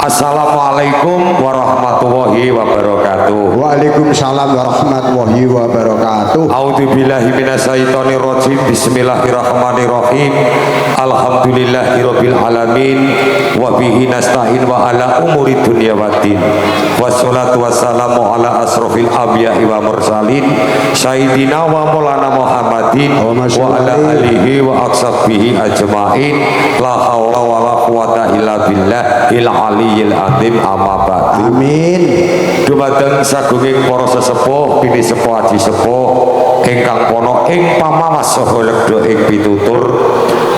Assalamualaikum warahmatullahi wabarakatuh. Waalaikumsalam warahmatullahi wabarakatuh. A'udzubillahi minasyaitonir rajim. Bismillahirrahmanirrahim. Alhamdulillahirabbil alamin wa bihi nasta'in wa ala umuri dunya waddin. Wassalatu wassalamu ala asrofil anbiya'i wa mursalin sayyidina wa maulana Muhammadin wa ala alihi wa ashabihi ajmain. La haula wala quwata illa billah il aliyil azim. Amma ba'du. Amin. Dumateng sagunging para sesepuh bini sepuh aji sepuh ingkang pono ing pamawas saha legda ing pitutur,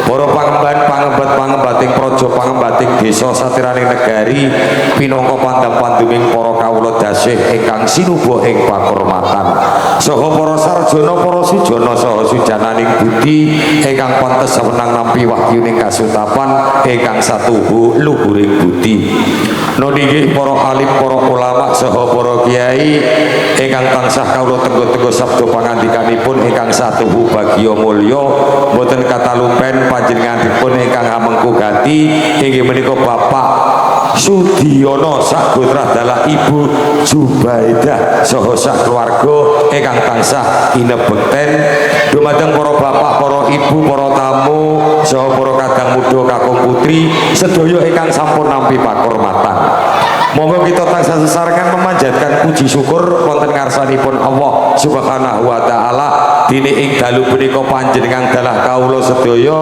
para pangemban-pangembating praja pangembating desa satiraning negari pinangka pandhap-pandhuming para kawula dasih ingkang sinuba ing pakurmatan, saha para sarjana para sujana saha sujananing budi ingkang pantes sawenang nampi wahyuning kasutapan ingkang satuhu luhuring budi. Nggih para alim, para ulama saha para kiai ingkang tansah kawula tenggo-tenggo sabda pangandikanipun ingkang satuhu bagya mulya boten katalumpen panjenenganipun ingkang hamengku gati inggih menika Bapak Sudiono saputra dalah Ibu Jubaidah saha sak keluarga ingkang tansah inebekten dumateng para bapak, para ibu, para tamu saha para kadang muda kakung putri sedaya ingkang sampun nampi pakurmatan. Monggo kita tansah sesarengan memanjatkan puji syukur wonten ngarsanipun Allah Subhanahu wa taala dene ing dalu punika panjenengan dalah kawula sedaya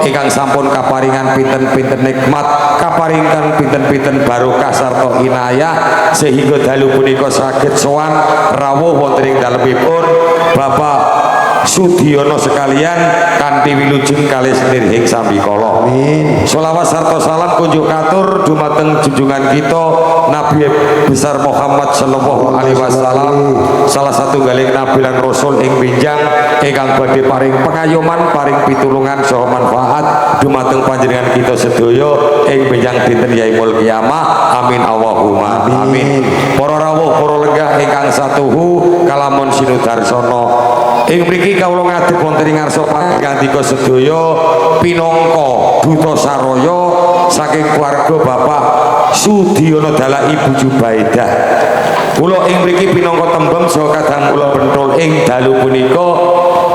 ingkang sampun kaparingan pinten-pinten nikmat, kaparingan pinten-pinten barokah sarta inayah sehingga dalu punika saged sowan rawuh wonten ing dalemipun Bapak Sudiono sekalian kanthi wilujeng kalih sedherek sambikala. Amin. Sholawat sarta salam kunjuk katur dumateng junjungan kita Nabi besar Muhammad sallallahu alaihi wasallam, salah satu galing nabi lan rasul ing pinjang ingkang badhe paring pengayoman, paring pitulungan saha manfaat dumateng panjenengan kita sedaya ing pinjang dinten yaumul kiamah. Amin Allahumma amin. Para rawuh, para lenggah ingkang satuhu kalamun sinudarsana ing mriki kawula ngadeg wonten ing ngarsa pangandika sedaya pinangka duta saraya saking keluarga Bapak Sudiono dalah Ibu Jubaidah. Kula ing mriki pinangka tembem saha kadang kula bentul ing dalu punika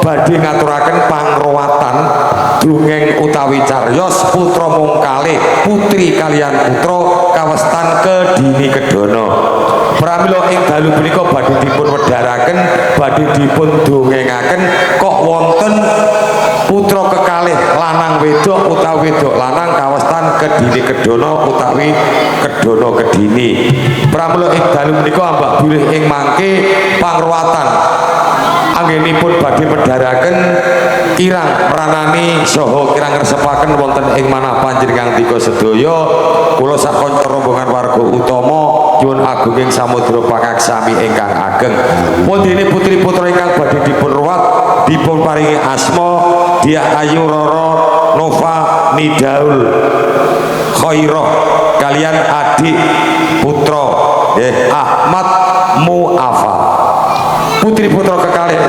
badhe ngaturaken pangrawatan dongeng utawi cariyos putra mung kalih, putri kalian putra kawestan Kedini Kedana. Pramila ing dalu punika badhe dipun wedharaken, badhe dipun dongengaken kok wonten putra kekalih lanang wedok utawi wedok lanang kawestan Kedini Kedana utawi Kedana Kedini. Pramila ing dalu punika ambak bilih ing mangke pangrawatan anggenipun badhe medharaken kirang pranani saha kirang ngresepaken wonten ing manah panjenengan tika sedaya kula sak kanca rombongan warga utama nyuwun agunging samudra pangaksami ingkang ageng. Pundene putri-putra ingkang badhe dipun ruwat dipun paringi asma Diah Ayu Roro Nova Nidaul Khairah kalian adik putra Ahmad Muafa. Putri-putra kekalih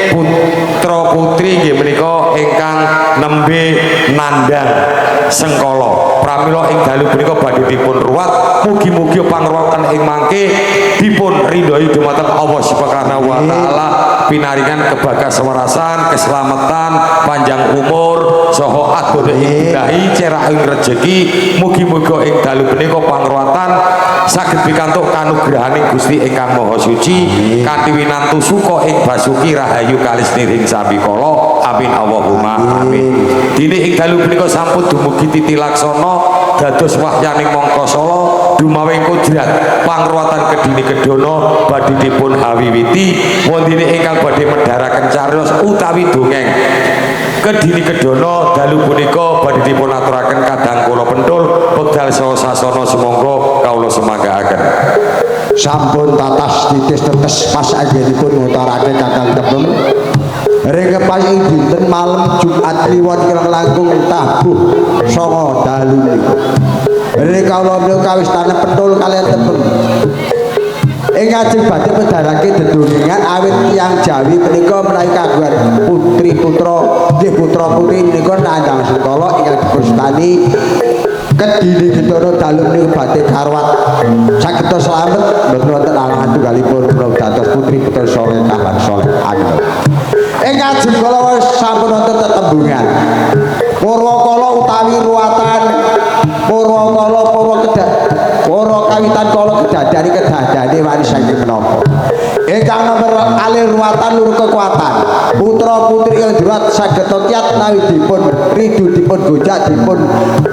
putra putri nggih menika ingkang nembe nandhang sengkala. Pramila ing dalu punika badhe dipun ruwat, mugi-mugi pangruwatan ing mangke dipun ridhoi dumateng Allah Subhanahu wa taala, pinaringan kebagaswarasan, keselamatan, panjang umur saha adoh ing bidhahi cerak ing rejeki. Mugi-mugi ing dalu punika pangruwatan saged pikantuk kanugrahaning Gusti ingkang Maha Suci kanthi winantu suka ing basuki rahayu kalisniring sabikala. Amin Allahumma amin. Dene ing dalu punika sampun dumugi titi laksana dados wahyaning mangka sala dumawing kodrat pangruwatan Kedini Kedana badhe dipun hawiwiti wondene ingkang badhe medharaken cariyos utawi dongeng Kedini Kedana dalu punika badhe dipun aturaken kadang kula pentul wekdal saha sasana sumangga kawula semanggaaken. Sampun tatas titis tetes pas anggenipun ngutarake kakang tembem ring kepaing dinten malam Jumat kliwon kirang langkung tabuh sanga dalu niku. Ring kawula menika kawistane pentul kalian tembem ing ajeng badhe medharake dedongengan awit tiyang Jawi menika menawi kagungan putri putra nggih putra putri menika nandhang sengkala ingkang dipustani kedini kita ada dalam ini batik karwat sakit selamat betul wonten alangan tunggalipun kula dados putri betul soleh kawan soleh angel ngajeng kala sampun wonten tetembungan Purwakala utawi ruwatan Purwakala Purwa kawitan kala kedadane wani saking menapa ingkang nomor alir ruwatan lur kekuatan putra putri Indrat saged kiat nawi dipun ridu dipun gojak dipun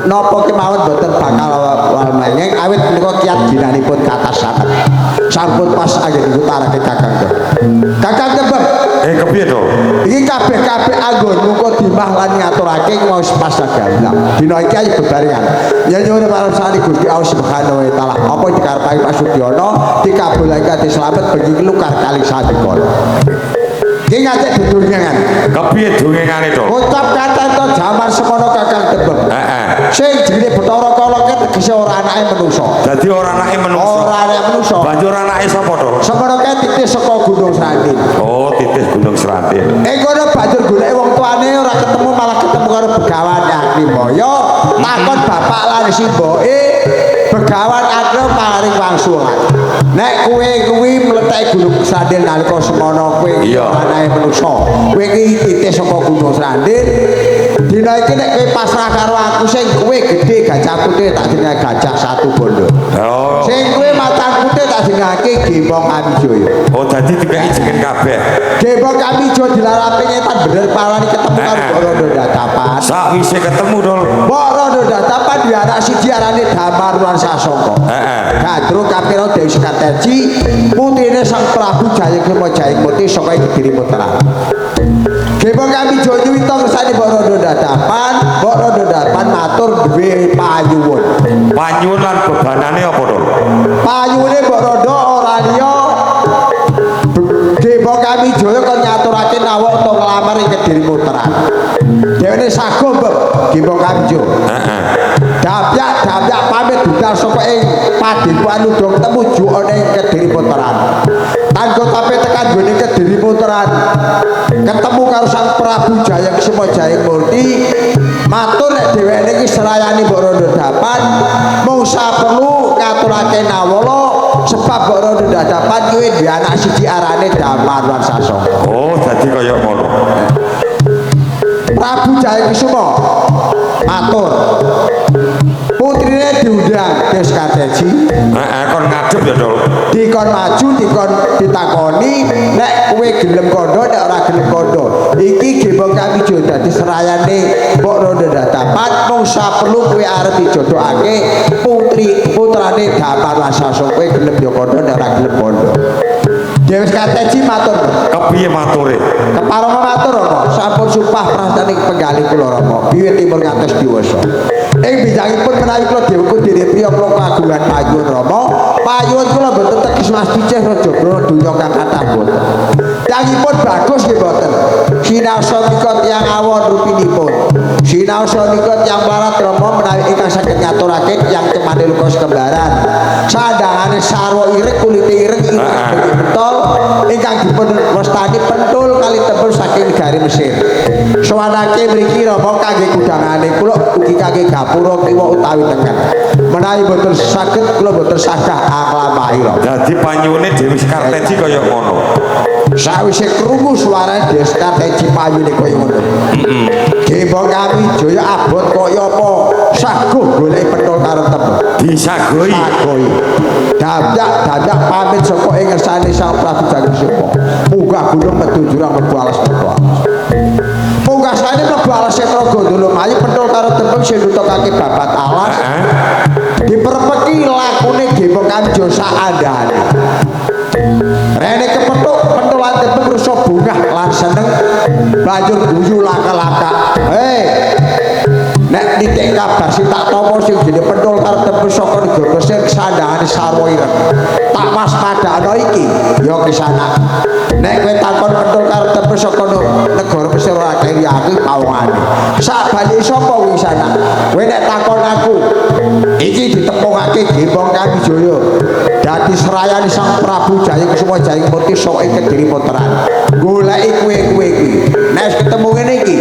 napa kemawon boten bakal walmengeng awit menika kiat ginanipun kathah sanget sampun pas anggen utarake Kakang Tembang kepiye to iki kabeh-kabeh anggonmu kok dimah lan ngaturake wis pas gamblang dina iki ayo bebarengan ya nyuwun marang sani Gusti Allah Subhanahu wa taala apa dikarepake Pak Sudiono dikabulake ati slamet bengi lukar kali sadekon iki ngajak dedongengan kepiye dongengane to ucap kata to jaman semono Kakang Tembang sing jenenge Bathara Kala kan tegese ora anake manusa dadi ora anake manusa ora anake manusa banjur anake sapa to semono kae titis saka Gunung Srandil oh titis Gunung Srandil kono banjur golek wong tuane ora ketemu malah ketemu karo Begawan Agrimaya takon bapak lan simboke Begawan Agrim paring wangsulan nek kowe kuwi mleteki Gunung Srandil nalika semono kowe anake manusa kowe iki titis saka Gunung Srandil dina iki nek kowe pasrah karo aku sing kowe gedhe gajah putih tak jenenge gajah satu bondo oh sing kowe macan putih tak jenenge Gembong Amijoyo oh dadi dikai jeneng kabeh Gembong Amijoyo dilarape ngetan bener palani ketemu karo Borodo Datapan sakwise ketemu dol Borodo Datapan di anak siji arane Damar lan Sasongko Gadru kapira Dewi Sekartaji putrine Sang Prabu Jayakema Jayapati saka Kediri Putra Gembong Amijoyo nyuwita kersane Borodo Datapan matur duwe panyuwun panyuwun lan bebanane apa to panyuwune Borodo ora liya Gembong Amijoyo kon nyaturake nawak utawa nglamar ing Kediri Putra dhewene sago Gembong Amijoyo Dabyak pamit budal saka ing Padepokan Udong temu jukane ing Kediri Putra tanggo tape tekan gone Kediri Putra ketemu karo Sang Prabu Jayakema Jayapati matur nek dheweke iki serayani Borodo Datapan mung saperlu ngaturake nawala sebab Borodo Datapan kuwi duwe anak siji arane Damar lan Sasongko oh dadi kaya ngono Prabu Jayakema matur putrine diundang Dewi Sekartaji kon ngadep ya dol dikon maju dikon ditakoni nek kowe gelem kandha nek ora gelem kandha iki Gembong Amijoyo dadi serayane Borodo Datapan mung saperlu kowe arep dijodohake putrane Damar lan Sasongko kowe gelem yo kandha nek ora gelem kandha Dewi Sekartaji matur kepiye mature keparama matur Rama sampun sumpah prastani penggalih kula Rama wiwit timur ngantos diwasa ing bijangipun menawi kula dhewe dene priya kula kagungan payun Rama payun kula boten tekis Mas Diceh Rajabala donya kang kathah boten yangipun bagus nggih boten sinaosa nika tiyang awon rupinipun sinaosa nika tiyang barat Rama menawi ingkang saged ngaturake tiyang cemane lukas kembaran sandangane sarwa ireng kulite ireng betul ingkang dipun wastani pentul kali tebel saking negari Mesir sawanake mriki Rama kangge kudangane kula ugi kangge gapura kiwa utawi tengen menawi boten saged kula boten sagah aklamahi dadi panyuwune Dewi Sekartaji kaya ngono sawise krungu suarane Dewi Sekartaji panyune kaya ngono Gembong Amijoyo abot kaya apa saguh golek pentul karo tebel disagoi dadak pamit saka ing ngersane Sang Prabu Jayakema munggah gunung metu jurang mlebu alas Petra pungkasane mlebu alas Setra Gandala ayu pentul karo tembung sing nutokake babat alas diperpeki lakune Gembong Amijoyo sak andhane rene kepethuk pentulan tembung rusa bungah lan seneng banjur guyu laka-laka nek titik kabar sing tak tampa sing jenenge pentul karo tembung saka negara Mesir sandhangane sarwa ireng tak waspadakno iki ya kesana nek kowe takon pentul karo tembung saka negara Mesir ora kaya aku pawongane sak bali sapa kuwi sana kowe nek takon aku iki ditepungake Gembong Amijoyo dadi serayane Sang Prabu Jayakema Jayapati saka ing Kediri Putra goleki kowe iki nek ketemu ngene iki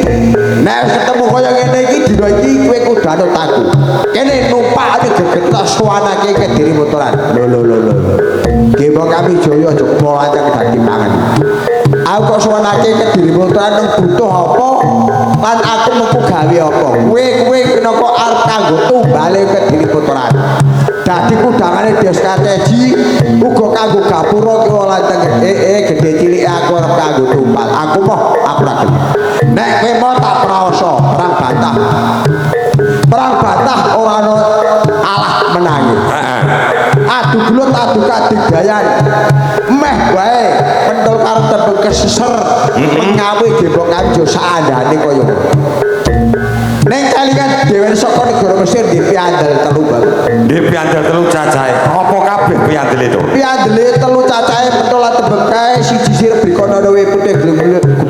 nek ketemu kaya ngene iki dina iki kowe kudu anut aku kene numpak aja gegetas suanake Kediri motoran lho Gembong kami Jaya aja pola aja dadi mangan aku kok suanake Kediri motoran nang butuh apa lan aku mengko gawe apa kowe kena kok arep kanggo tumbale Kediri motoran dadi kudangane des strategi uga kanggo gapura ki ora teng gede cilik aku arep kanggo tumbal aku mah aku ra gelem nek kowe mau tak praoso perang batah ora ana alah menangi adu gelut adu kadigdayan meh wae pentul karo tembung keseser mengawi Gembong kami jo saandane kaya ning kalian dhewe saka negara Mesir di piandel telu bang di piandel telu cacahe apa kabeh piandel itu piandel telu cacahe pentul tembung kae siji sir brikono wewe putih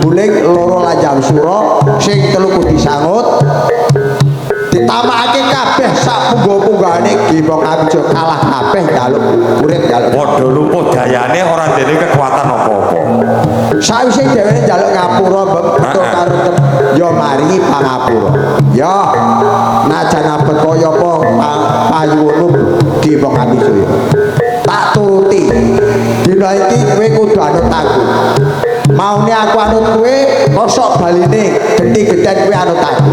guling loro lanjam sura sing telu kudu sangut ditamake kabeh sak punggo-punggane Gembong kami jo kalah kabeh jaluk urip jaluk padha lumpuh dayane ora ndene kekuatan apa-apa sawise dhewene jaluk ngapura betul karo ya mari pangapura ya najan apa kaya apa payune Gembong kami jo tak turuti dina iki kowe kudu anut aku maune aku anut kowe kosok baline geti-geten kowe anut aku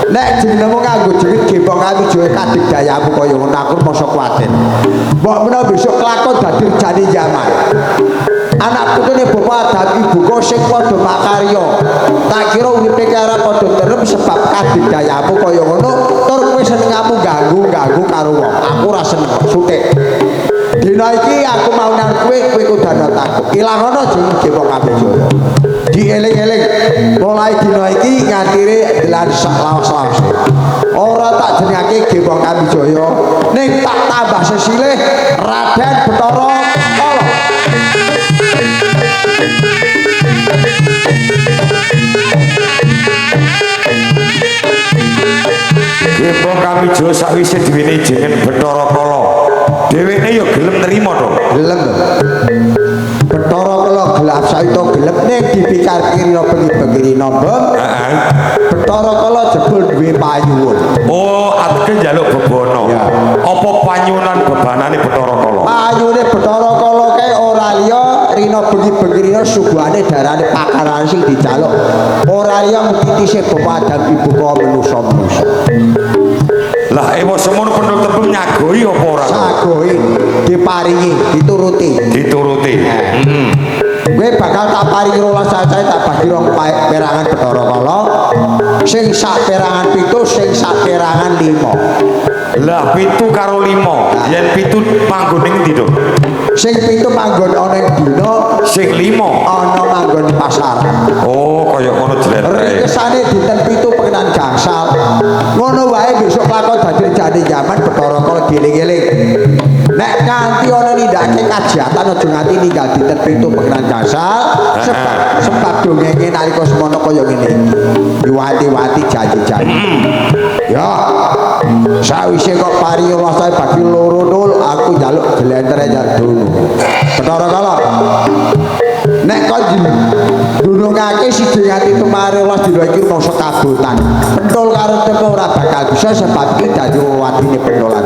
nek jenengmu nganggo jeneng Gembong kami jo kadigdayamu kaya ngono aku mosok kuwatir mbok menawa besok kelakon dadi jane zaman anak putune bapak dan ibuku sing padha makarya tak kira uripe karo padha terem sebab kadigdayamu kaya ngono tur kowe senengmu ganggu karo wong aku ora seneng sutik dina iki aku mau nang kowe kudu anut aku ilangono jeneng Gembong kami Jaya dieling-eling mulai dina iki ngantire delan sak lawas-lawas ora tak jenengake Gembong kami Jaya ning tak tambah sesilih Raden Bathara Kala Gembong kami Jaya sakwise diwene jeneng Bathara Kala dheweke ya gelem nrimo to gelem Bathara Kala gelap saito gelem ning dipikir-pikirno bengi-bengi nombong Bathara Kala jebul duwe payuwun oh atke njaluk bebono ya apa panyunan bebanane Bathara Kala payune Bathara Kala kae ora liya rina bengi-bengi rina suguhane darane pakaran sing dijaluk ora liya mutitise bapak dan ibu kok manusa-manusa lah ewa semono pendul tembung nyagoi apa ora sagoi diparingi dituruti kowe bakal tak paringi 12 cacahe tak bagi rong perangan Bathara Kala sing sak perangan 7 sing sak perangan 5 lah 7 karo 5 yen 7 manggone ngendi to sing 7 manggon ana ing dina sing 5 ana manggon pasar oh kaya ngono jlentrehe kesane dinten 7 pengenan gangsal ngono wae besok lakon dadi jane zaman Bathara Kala dieling-eling nek nganti ana nindakake kajiatan aja nganti ninggal dinten 7 pengenan gangsal sebab dongenge nalika semono kaya ngene iki diwati-wati janji-janji ya sawise kok pari Allah saya bagi loro nul aku njaluk glentere jadunu Bathara Kala nek kok dunungake siji nganti temare Allah dina iki mangsa kabutan pentul karo tempo ora bakal bisa sebab iki dadi watine pentolan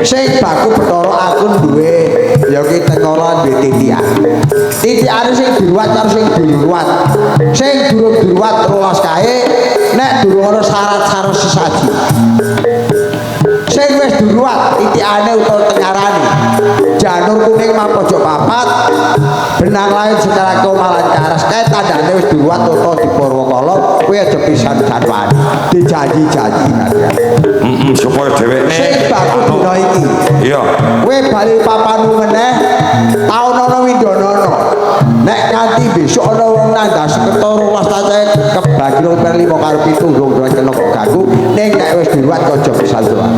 sing baku Bathara aku duwe ya ki tengara duwe titiake sing diruwat karo sing diruwat sing durung diruwat 12 kae nek durung ana syarat-syarat sesaji sing wis diruwat titikane utawa tengarane janur kuning mah pojok papat benang lain secara komalan karas kae tandane wis diruwat utawa di Purwakala kowe aja pisan janwan dijanji-janji supaya dheweke sing baku dina iki iya kowe bali papanmu meneh taun ana windanana nek nganti besok ana wong nandas ketara 12 cacahe kebagi 5 karo 7 urung kena ganggu ning nek wis diruwat aja pisan doan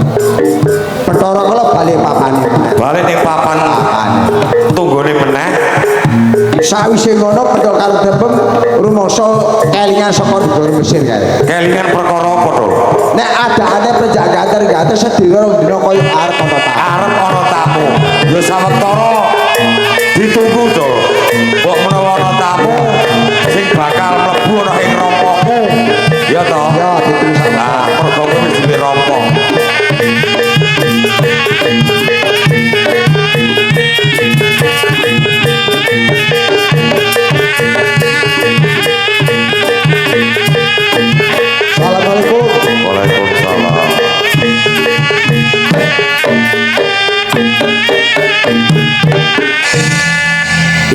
Bathara Kala bali papane bali ning papan tunggone meneh sawise ngono pentul karo dempem rumangsa kelingan saka negara Mesir kae kelingan perkara apa to nek adane penjagaan tergantung sedina rong dina koyo arep ana tamu ya sawetara ditunggu to kok menawa ana tamu sing bakal mlebu ana ing rompokmu ya to ya ditunggu nah mergo wis duwe rompok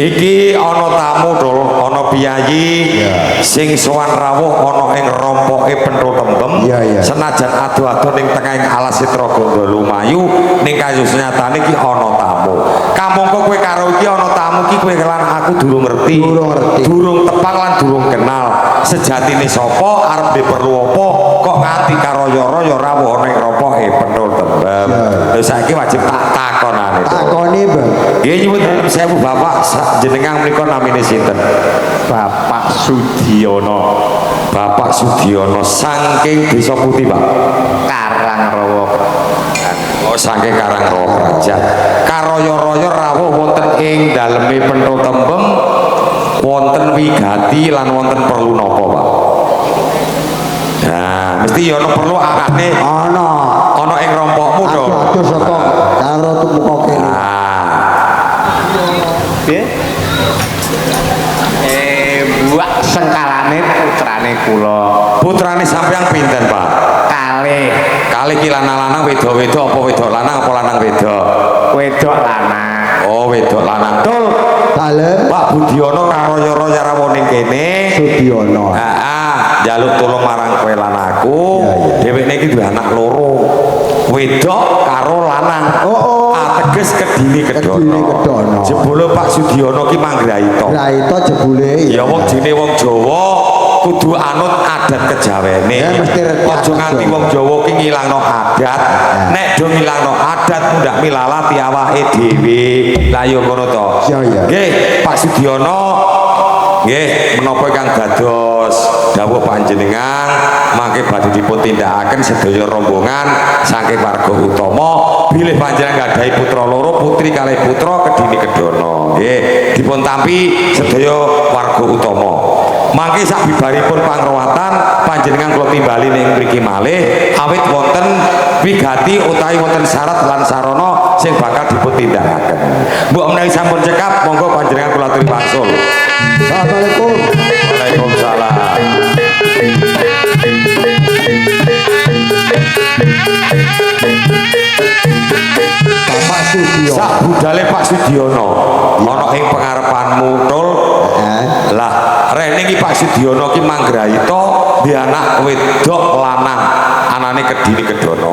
Iki ana tamu dol, ana piyayi sing sowan rawuh ana ing rompoke Penthul Tembem. Senajan adu-adu ning tengahing alas Sitra Ganda lumayu ning kayusnyatane iki ana tamu. Kamangka kowe karo iki ana tamu iki kowe lan aku durung ngerti. Durung tepang lan durung kenal. Sejatine sapa, arep perlu apa kok nganti karo royo rawuh ning rompoke Penthul Tembem. Lha saiki wajib tak takonane. Takoni, Bang. Nggih nyuwun sewu Bapak jenengan menika namine sinten? Bapak Sudiono. Bapak Sudiono saking desa Putih, Pak. Karangrawa. Oh, saking Karangrawa Krajan. Karaya-raya rawuh wonten ing daleme Penthul Tembem wonten wigati lan wonten perlu napa, Pak? Nah, mesti ya ana perlu akane ana ing rompokmu to. Aduh saka karo tumeka kene. Nggih. Buak sengkalane putrane kula. Putrane sampeyan pinten, Pak? Kalih. Kalih ki lanang-lanang wedok-wedok apa wedok lanang apa lanang wedok? Wedok lanang. Oh, wedok lanang. Tul. Dalem Pak Budiono karaya-raya rawuh ning kene. Sudiono. Heeh, njaluk tulung marang kowe lan aku. Dheweke iki duwe anak loro. Wedok karo lanang. Ateges Kedhini Kedono. Jebule Pak Sudiono ki manggraita. Raita jebule Ya wong jenenge wong Jawa kudu anut adat kejawene. Ya mesti Aja nganti wong Jawa ki ngilangno adat. Nek do ngilangno adat mundak milalati awake dhewe. Lah ya ngono to. Nggih, Pak Sudiono nggih menapa ingkang dados dawuh panjenengan mangke badhe dipun tindakaken sedaya rombongan saking warga utama bilih panjenengan nggadhahi putra loro putri kalih putra Kedhini Kedono nggih dipun tampi sedaya warga utama mangke sabibaripun pangrawatan panjenengan kula timbali ning mriki malih awit wonten wigati utawi wonten syarat lan sarana sing bakal dipun tindakaken mbok menawi sampun cekap monggo panjenengan kula aturi wangsul. Assalamualaikum. Waalaikumsalam. Bapak Sudiono. Sak budale Pak Sudiono ana ing pengarepanmu Tul. Lah, rene iki Pak Sudiono ki manggraita di anak wedok lanang. Anane Kedhini Kedono.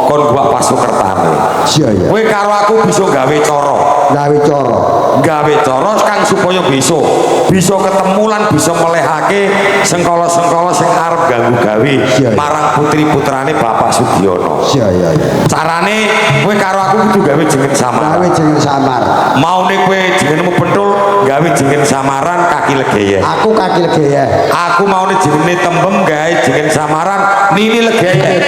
Kon gua pasukertane. Iya. Kowe karo aku bisa gawe cara. Gawe cara kang supaya bisa ketemu lan bisa melehake sengkala-sengkala sing arep ganggu gawe marang putri-putrane Bapak Sudiono. Iya. Carane kowe karo aku kudu gawe jeneng samar. Maune kowe jenengmu Penthul, gawe jeneng samaran Kaki Legeye. Aku Kaki Legeye. Aku maune jenenge Tembem gawe jeneng samaran Nini Legeye.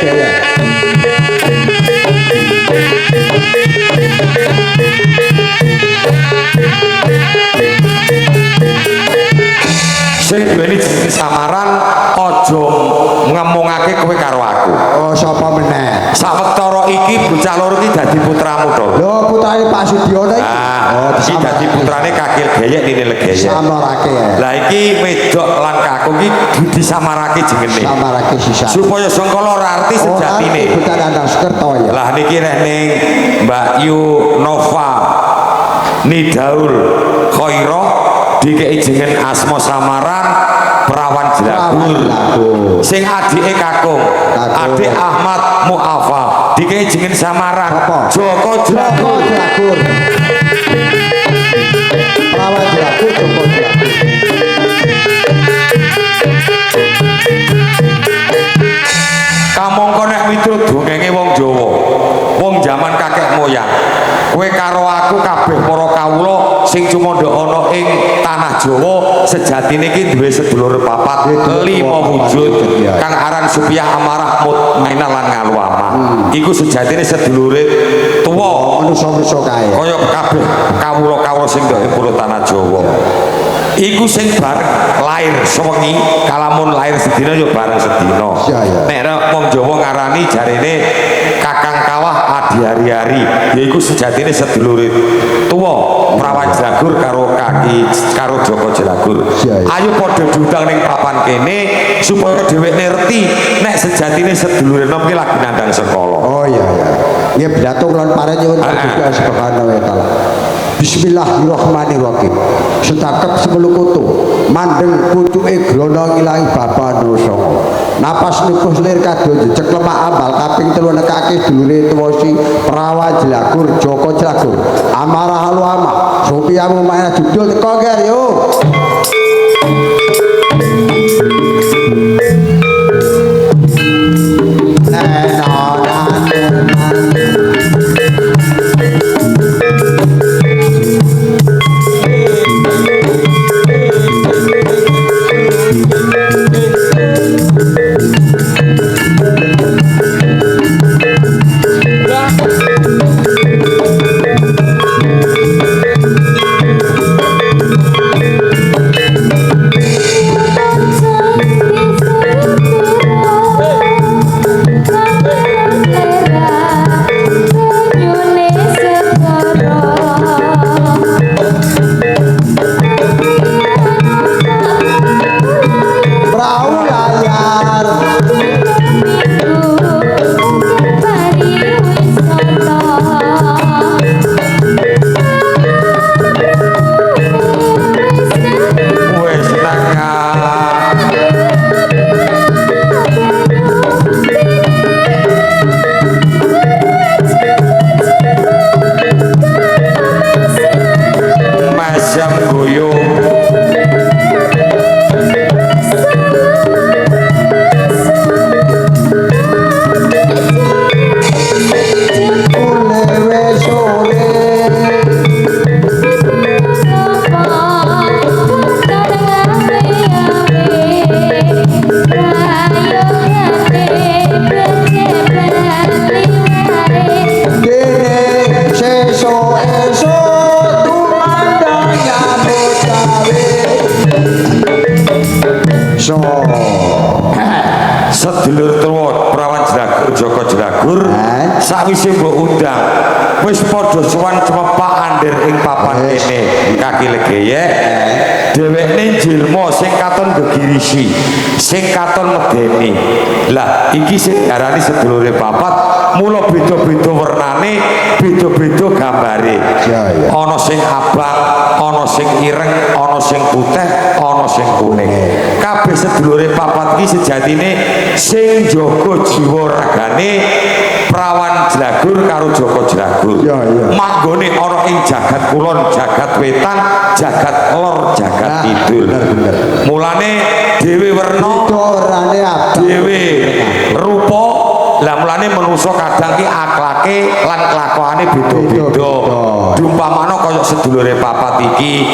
Sing duweni jeneng samaran aja ngemungake kowe karo aku. Oh, sapa meneh? Sawetara iki bocah loro iki dadi putramu to. Lho, putrane Pak Sudiono iki. Iki dadi putrane Kaki Legeye Nini Legeye. Samarake. Lah iki wedok lan kakung iki disamarake jengene. Samarake sisa. Supaya sengkala ora arti sejatine. Bukan Andang Sukerto ya. Lah niki rek ning Mbak Yu Nova Nidaul Khairah dikei jeneng asma samaran Perawan Jelagur. Sing adike kakung, adik Ahmad Muafa dikei jeneng samaran Joko Jelagur. Perawan Jelagur Joko Jelagur. Kamangka nek miturut dongenge wong Jawa, wong jaman kakek moyang, kowe karo aku kabeh para kawula sing cumandha ana ing tanah Jawa sejatine iki duwe sedulur papat 5 wujud kang aran Supiah Amarah Mutmainah lan Ngaluama. Iku sejatine sedulure tuwa manusa-manusa kae. Kaya kabeh kawula-kawula sing ndok ing pulau tanah Jawa. Iku sing bareng lair sewengi kalamun lair sedina yo bareng sedina. Nek wong Jawa ngarani jarene Kakang Kawah Adi Hari-hari yaiku sejatine sedulure tuwa Perawan Jelagur karo karo Joko Jelagur. Ayo padha diundang ning papan kene supaya dheweke ngerti nek sejatine sedulure nom ki lagi nandang sekolah. Oh iya. Ya blatung lan pare nyuwun juga subhanahu wa taala. Bismillahirrahmanirrahim. Setakep 10 kutu mandeng pucuke grana ngilangi bapak dosa. Napas nipus lir kadya jejeg lemak ambal kaping 3 nekake dulure tuwasi Prawan Jlagur Joko Jlagur. Amarah halu amah. Sopiamu main judul teko ger yo. sedulur tuwa Prawan Jlagur Joko Jlagur sakwise mbok undang wis padha sowan cemepak andir ing papan kene kaki legeye dhewekne jilma sing katon gegirisi sing katon medeni lah iki sing diarani sedulure papat mula beda-beda wernane beda-beda gambare ana sing abang ana sing ireng ana sing putih ana sing kuning kabeh sedulure papat iki sejatine sing jaga jiwa ragane Prawan Jlagur karo Joko Jlagur manggone ana ing jagat kulon jagat wetan jagat lor jagat kidul mulane dhewe werna dhewe rupa lah mulane manusa kadang ki akhlake lan kelakuane beda-beda diumpamane kaya sedulure papat iki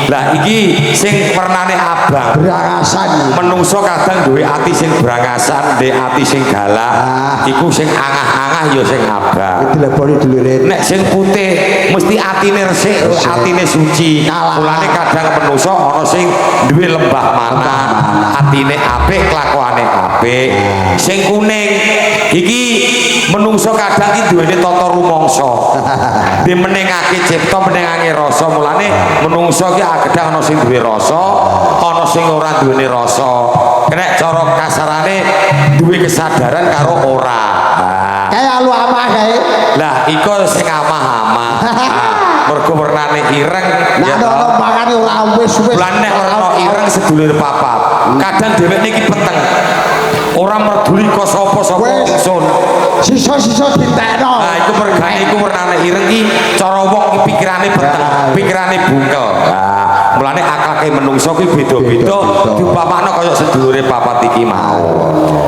lah iki sing wernane abang brangasan menungso kadang duwe ati sing brangasan ndek ati sing galak iku sing angah-angah ya sing abang dileboni dulure nek sing putih mesti atine resik atine suci mulane kadang menungso ana sing duwe lembah mana atine apik kelakuane apik sing kuning iki menungso kadang iki duwene tata rumangsa di menengake cipta menengake rasa mulane menungso ki kadang ana sing duwe rasa ana sing ora duweni rasa nek cara kasarane duwe kesadaran karo ora kaya lu amah kae lah iku sing amah-amah mergo wernane ireng ya to makane ora wis-wis lan nek werna ireng sedulur papat kadang dheweke iki peteng ora merduli kok sapa-sapa ingsun sisa-sisa ditekno nah iku mergane iku wernane ireng iki cara wong iki pikirane peteng pikirane bungkel nah mulane akhlake menungso ki beda-beda diumpamane kaya sedulure papat iki mau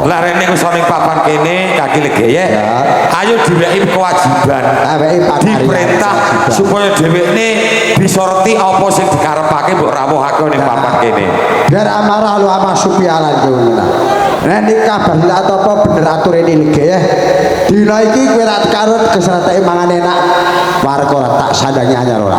lah rene wis ning papan kene kaki legeye ayo diweki kewajiban diperintah supaya dhewekne bisa ngerti apa sing dikarepake mbok rawuhake ning papan kene biar amarah lu ama supialan ngono nek nikah bahil atau apa bener aturane legeye dina iki kowe ra karut keseratake mangan enak warga tak sandangi anyar ora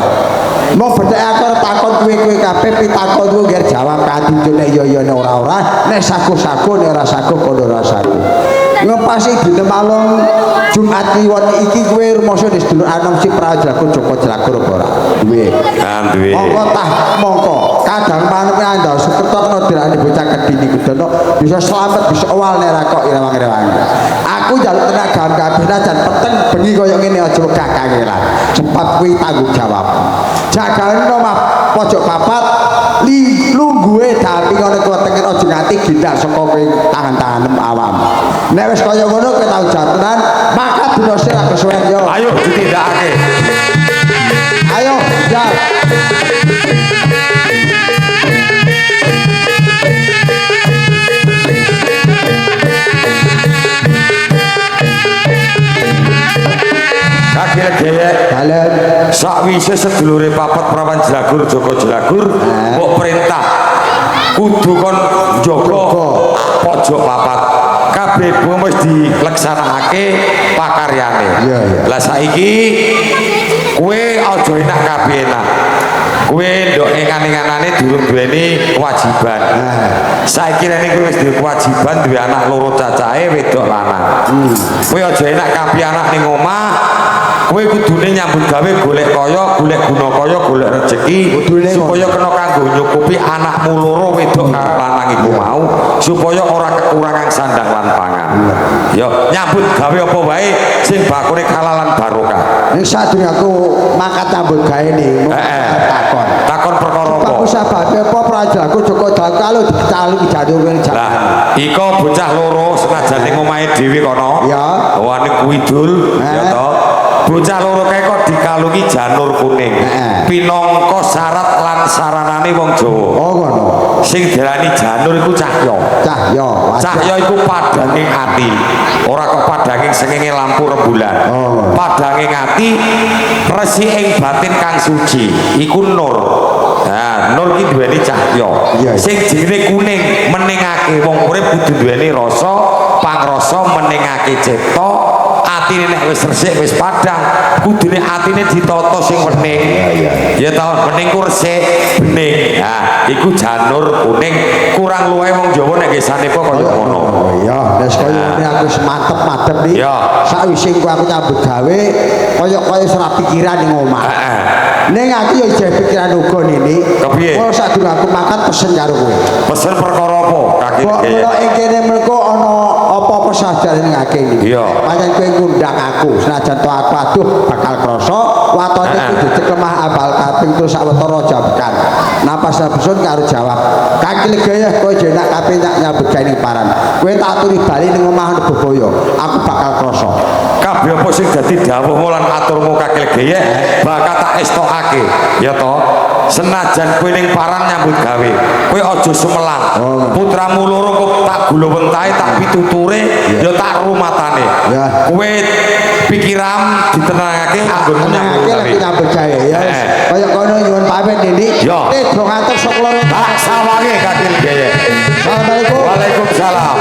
mau bedhek akor takon kowe kabeh pitakon ku ngger jawab kanthi nek iya nek ora nek sago-sago nek ora sago padha ora sago ngepasi dina malem Jumat Kliwon iki kowe rumangsa di sedulur anom si Prawan Jlagur Joko Jlagur apa ora duwe duwe mongko tah mongko kadang manuk andha sekretokno dirani bocah kedini kudono bisa selamat bisa awal nek ra kok irewang-irewang aku njaluk tenaga kabeh jan peteng bengi kaya ngene aja gak kangelan cepat kuwi tanggung jawab jagane omah pojok papat lungguhe tapi ngono kuwi tengen aja nganti gindak saka kowe tangan-tanganem awam nek wis kaya ngono kowe tau jatunan maka dinose ra kesuwen yo ayo ditindakake ayo jar Kakek Geye kalian sakwise sedulure papat prawan Jlagur Joko Jlagur mbok perintah kudu kon njaga pojok papat kabeh wis dileksanakake pakaryane Iya, iya. lah saiki kowe aja enak kabeh enak kowe ndok kaning-kanane durung duweni kewajiban saiki rene kowe wis duwe kewajiban duwe anak loro cacahe wedok lanang kowe aja enak kabeh anak ning omah kowe kudune nyambut gawe golek kaya golek guna kaya golek rezeki Kudune supaya kena kanggo nyukupi anakmu loro wedok karo lanang iku mau supaya ora kekurangan sandang lan pangan ya nyambut gawe apa wae sing bakune halalan barokah ning sadurunge aku mangkat nyambut gawe ning takon perkara apa aku sababe apa prajaku Joko Jlagur kalau dicali jatuh ning lah iko bocah loro senajan ning omahe dhewe kono ya wani kuidul ya to bocah loro kae kok dikalungi janur kuning pinangka syarat lan saranane wong Jawa oh ngono sing diarani janur iku cahya cahya iku padanging ati ora kok padanging srengenge lampu rembulan padanging ati resik batin kang suci iku nur nah nur iki duweni cahya sing jenenge kuning meningake wong urip kudu duweni rasa pangrasa meningake cipta atine nek wis resik wis padang kudune atine ditata sing wening ya ta wening ku resik bening nah iku janur kuning kurang luwih wong Jawa nek gesane kok kaya ngono ya wis kaya ngene aku wis mantep madhep iki sakwise aku nyambut gawe kaya ora pikiran ning omah ning aku ya jeh pikiran uga nini kepiye kok sadurunge aku makan pesen karo kowe pesen perkara apa kakek kok mula ing kene mengko ana apa-apa saja ning ngake iki iya pancen kowe ngundang aku senajan to aku aduh bakal krasa watone kudu dikemah apal kaping terus sawetara jabekan napas nabusun karo jawab Kakek Geye kowe jenak kabeh tak nyambut gawe ning paran kowe tak aturi bali ning omah Beboyo aku bakal krasa kabeh apa sing dadi dawuhmu lan aturmu Kakek Geye bakal tak estokake ya to senajan kowe ning paran nyambut gawe kowe aja sumelang putramu loro kok tak gulowentahe tak pituture ya tak rumatane kowe pikiran ditenangake anggonmu nyambut gawe nyambut gawe ya kaya kono nyuwun pamit Ndik do ngantuk sok loro tak sawange Kakek Geye Assalamualaikum Waalaikumsalam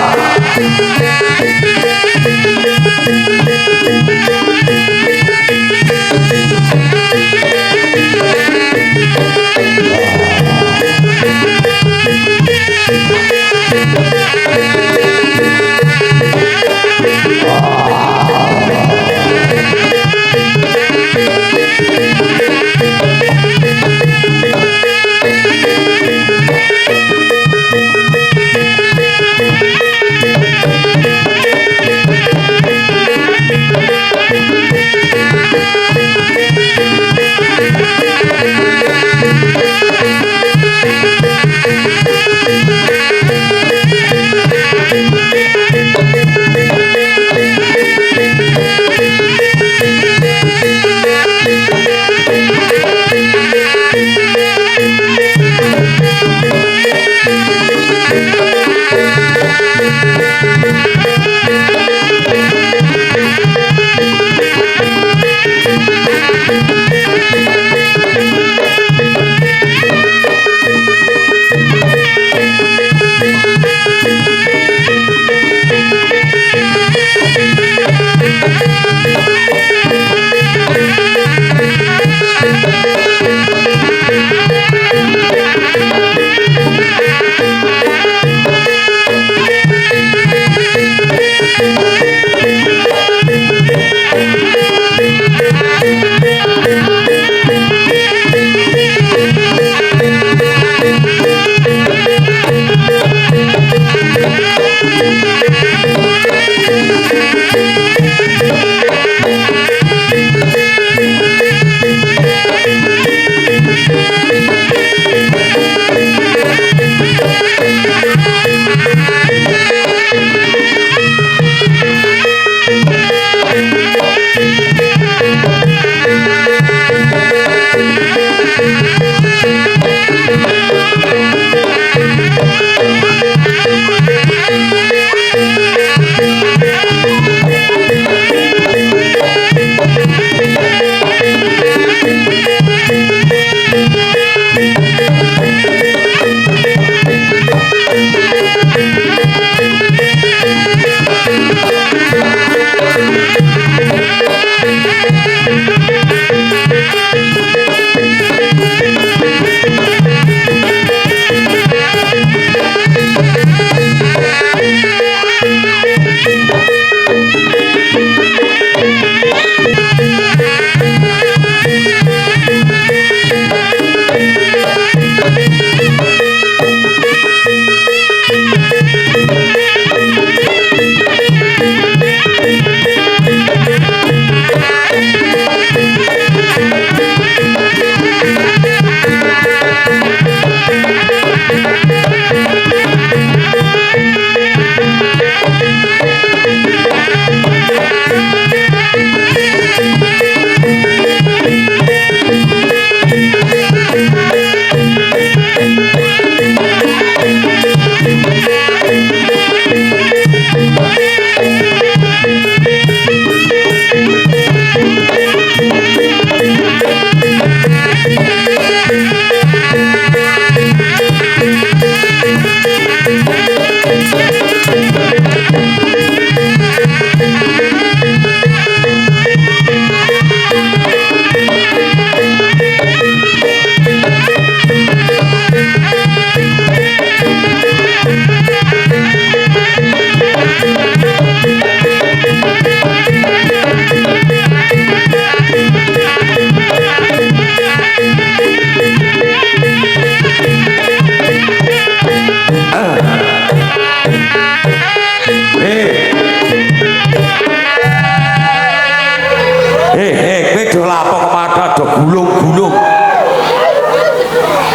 gulung-gulung.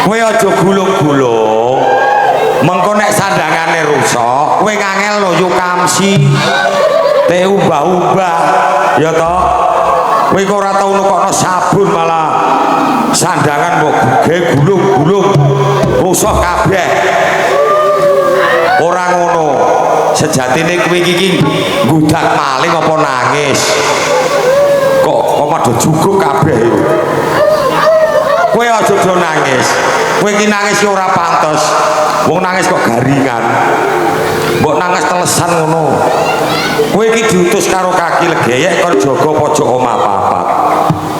Kowe aja gulung-gulung. Mengko nek sandangane rusak, kowe ngangel lho yo kamsi. Te ubah-ubah ya to. Kowe kok ora tau nukokno sabun malah sandangan mbok gulung-gulung. Rusak kabeh. Ora ngono. Sejatine kowe iki nggudak maling apa nangis? Kok padha juguk kabeh yo. Kowe aja do nangis. Kowe iki nangis ora pantes. Wong nangis kok garingan. Mbok nangis telesan ngono. Kowe iki diutus karo kaki legeyek kon jaga pojok omah papat.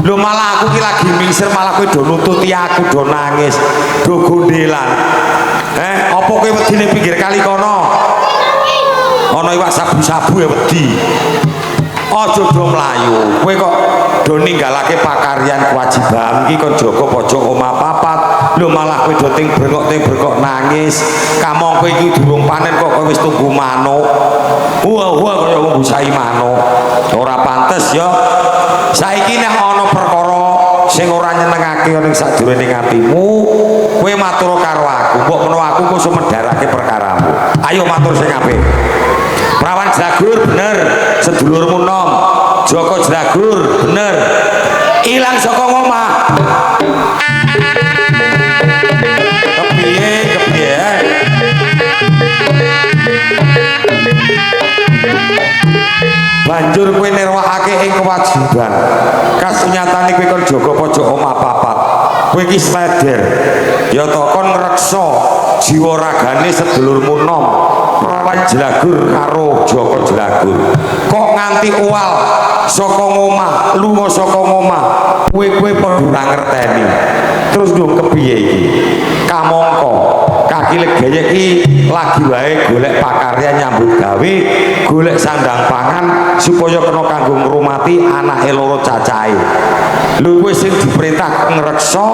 Lho malah aku ki lagi mingsir malah kowe do nututi aku do nangis, do gondelan. Apa kowe wedine pinggir kali kono? Ana iwak sabu-sabu ya wedi. Aja do mlayu. Kowe kok do ninggalake pakaryan kewajiban iki kon jaga pojok omah papat. Lho malah kowe do ting brengok nangis. Kamangka iki durung panen kok kowe wis tunggu manuk. Wah kaya wong busai manuk. Ora pantes ya. Saiki nek ana perkara sing ora nyenengake ning sadurunge atimu, kowe matur karo aku. Mbok menawa aku kok sumedharake perkaramu. Ayo matur sing apik. Prawan Jagur bener, sedulurmu nom. Joko Jagur bener. Ilang saka omah. Kepiye? Banjur kowe nirwakake ing kewajiban. Kasunyatane kowe kon jaga pojok omah papat. Kowe iki sleder. Ya to kon ngreksa jiwa ragane sedulurmu nom. Prawan Jlagur karo Joko Jlagur. Kok nganti uwal saka omah, lunga saka omah. Kowe padha ora ngerteni. Terus ndung kepiye iki? Kamangka kaki legeyek iki lagi wae golek pakaryan nyambut gawe, golek sandang pangan supaya kena kanggo ngrumati anake loro cacahe. Lho kowe sing diperintah ngreksa,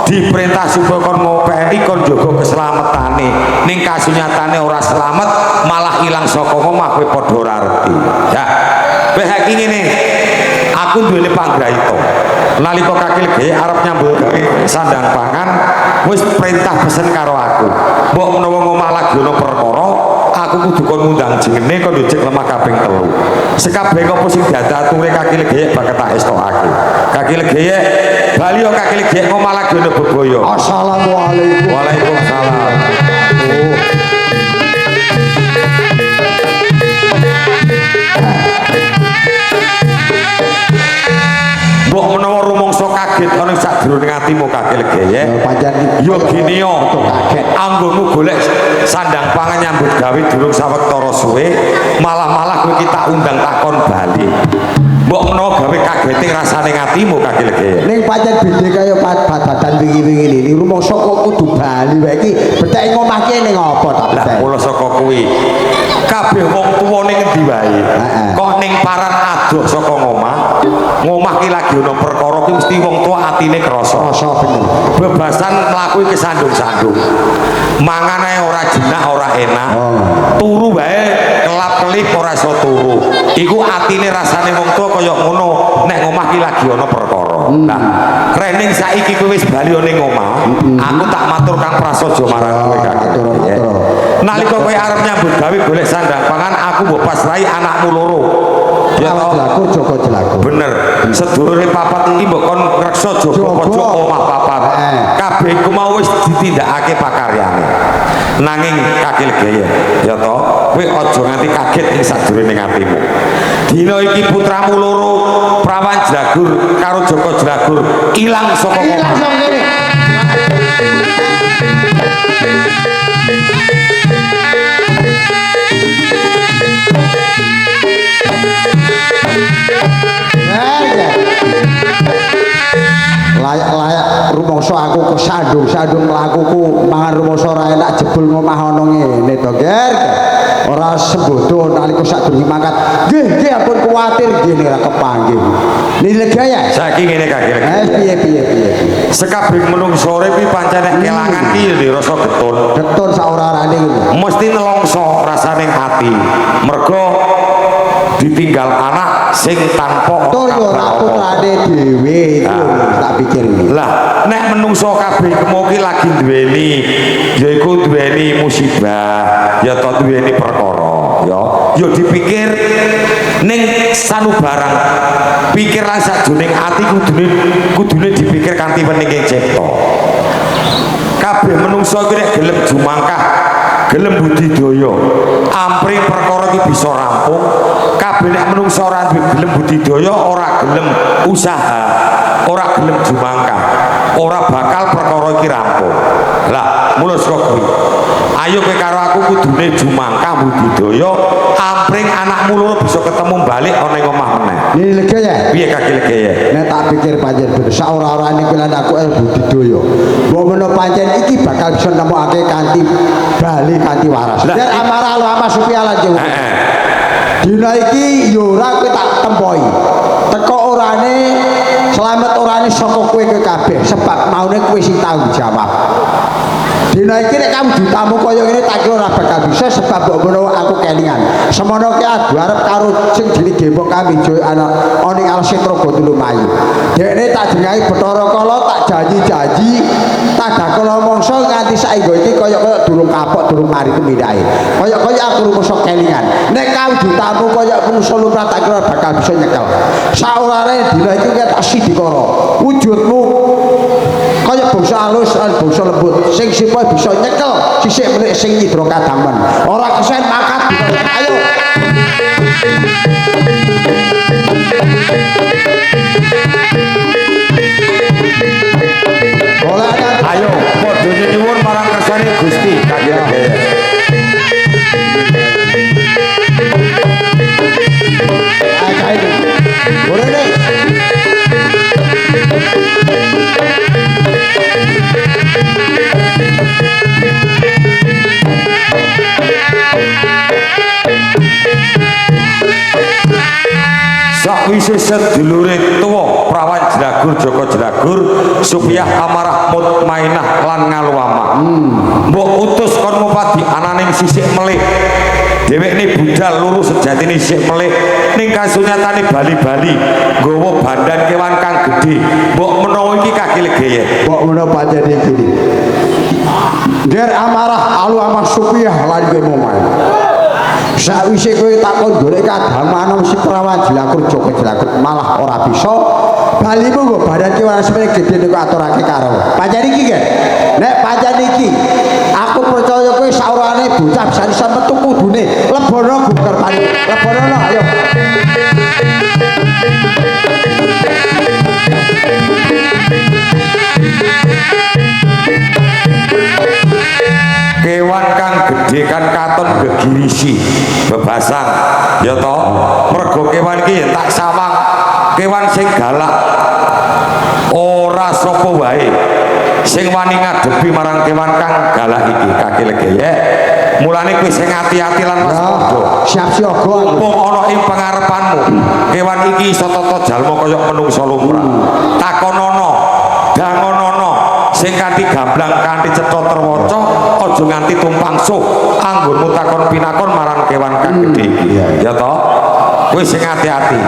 diperintah supaya kon ngopeni kon jaga keselamatane. Ning kasunyatane ora selamat, malah ilang saka omah kowe padha ora ngerti. Ya. Kowe iki ngene. Aku duwene panggraita. Nalika kaki legeyek arep nyambut gawe sandang pangan, wis perintah pesen karo aku. Mbok menawa ngomah lagi ana perkara, aku kudu kon ngundang jengene kon njek lemah kaping 3. Sekabeh apa sing diatur kaki legeyek bakal tak estokake. Kaki legeyek bali yo kaki legeyek ngomah lagi ana bebaya. Assalamualaikum. Waalaikumsalam. Mbok menawa rumangsa kaget ana sadurunge atimu kaki legeyek. Pancen Yo gini yo, kaget. anggonmu golek sandang pangan nyambut gawe durung sawektara suwe, malah kowe iki tak undang takon bali. Mbok menawa gawe kagete rasane atimu kaki legeyek. Ning pancen beda kaya badan wingi-wingi ini rumangsa kok kudu bali wae iki beteke ngomah ki ning apa ta? Lah kula saka kuwi. Kabeh wong tuwa ning endi wae. Kok ning paran adoh saka ngomah. Ngomah ki lagi ana perkara ki mesti wong tuwa atine krasa. Rasa bener. Bebasan mlaku iki sandung-sandung. Mangan ae ora jenak, ora enak. Turu wae kelap-kelip ora iso turu. Iku atine rasane wong tuwa kaya ngono. Nek ngomah ki lagi ana perkara. Nah, rening saiki kowe wis bali ning omah. Aku tak matur Kang Prasaja marang kowe Matur. nalika kowe arep nyambut gawe golek sandang pangan, aku mbok pasrahi anakmu loro. Ya Jlagur Joko Jlagur. bener. Sedulure papat iki mbok kon ngreksa jaga pojok omah papat. Kabeh iku mau wis ditindakake pakaryane. Nanging kaki legeyek, ya to, kowe aja nganti kaget ing sadurunge atimu. Dina iki putramu loro, Prawan Jlagur karo Joko Jlagur ilang saka omah. Layak-layak rumangsa aku kesandung-sandung mlakuku mangan rumangsa ora enak jebul ngomah ana ngene to, Ger. Ora sembodo nalika sadurunge mangkat. Nggih, ampun kuwatir nggih ora kepanggih. Nilegaya. Saiki ngene kaki legeyek. Piye. Sekabeh menungso urip iki pancen nek kelangan ki ya dirasa getun. Getun saora-orane ngono. Mesti nelongso rasane ati. Mergo ditinggal anak sing tanpa Tur yo ora putrane dhewe iku tak pikir lah nek menungso kabeh kemoki lagi duweni yaiku duweni musibah ya to duweni perkara ya dipikir ning sanubarang pikiran sakjroning ati kudune dipikir kanthi wening cipta kabeh menungso iki nek gelem jumangkah gelem budidaya ampring perkara iki bisa rampung kabeh nek menungso ora gelem budidaya ora gelem usaha ora gelem jumangkah ora bakal perkara iki rampung lah mula saka kuwi ayo kowe karo aku kudune jumangkah budidaya ampring anakmu loro bisa ketemu balik ana ing omah meneh ini lega ya piye kaki lega ya nek tak pikir pancen bener saora-orane kuwi lan aku budidaya mbok menawa pancen iki bakal bisa nemokake kanthi bali kanthi waras dan amarah lu ama supaya lanjut dina iki yo ora kowe tak tempohi teko orane selamat orane saka kowe kabeh sebab maune kowe sing tanggung jawab dina iki nek kamu ditamu kaya ngene tak kira ora bakal bisa sebab mbok menawa aku kelingan semono ki aku arep karo sing jenenge Gembok Kamijo ana ning Alsetro Gondolo Mayu dekne tak jenengi Bathara Kala tak janji-janji tak dakala mangsa nganti saenggo iki kaya durung kapok durung mari keminae kaya aku rumangsa kelingan nek kamu ditamu kaya menungso lumrah tak kira bakal bisa nyekel saurare dina iki tak sidikara wujudmu kaya bangsa alus lan bangsa lembut sing supaya bisa nyekel sisik menik sing nyidra kadamen ora kesen makat ayo ayo padha nyuwun marang kersane Gusti kagem sakwise sedulure tuwa prawan Jlagur Joko Jlagur supaya amarah mutmainah lan ngaluama mbok utus kon mupadi ananing sisik melih dhewekne budal luru sejatine sisik melih ning kasunyatane bali-bali nggawa bandan kewan kang gedhe mbok menawa iki kaki legeye mbok menawa pancen iki der amarah alu amah supaya lan kowe momae sakwise kowe takon golek kadhaman si prawan Jlagur Joko Jlagur malah ora bisa balimu nggo badan ki ora semene gedhe niku aturake karo pancen iki nggih nek pancen iki aku percaya kowe saurane bocah bisa iso metu kudune lebono guger pari lebono ayo kewan kang gedhe kan katon gegirisi bebasan ya to mergo kewan iki tak sawang kewan sing galak ora sapa wae sing wani ngadepi marang kewan kang galak iki kaki legeye mulane kowe sing ati-ati lan waspada siap siaga mumpung ana ing pangarepanmu kewan iki iso tata jalma kaya menungsa lumrah takonono dangonono sing kanthi gamblang kanthi cetha terwaca aja nganti tumpang suh anggonmu takon pinakon marang kewan kang gedhe iki ya to kowe sing ati-ati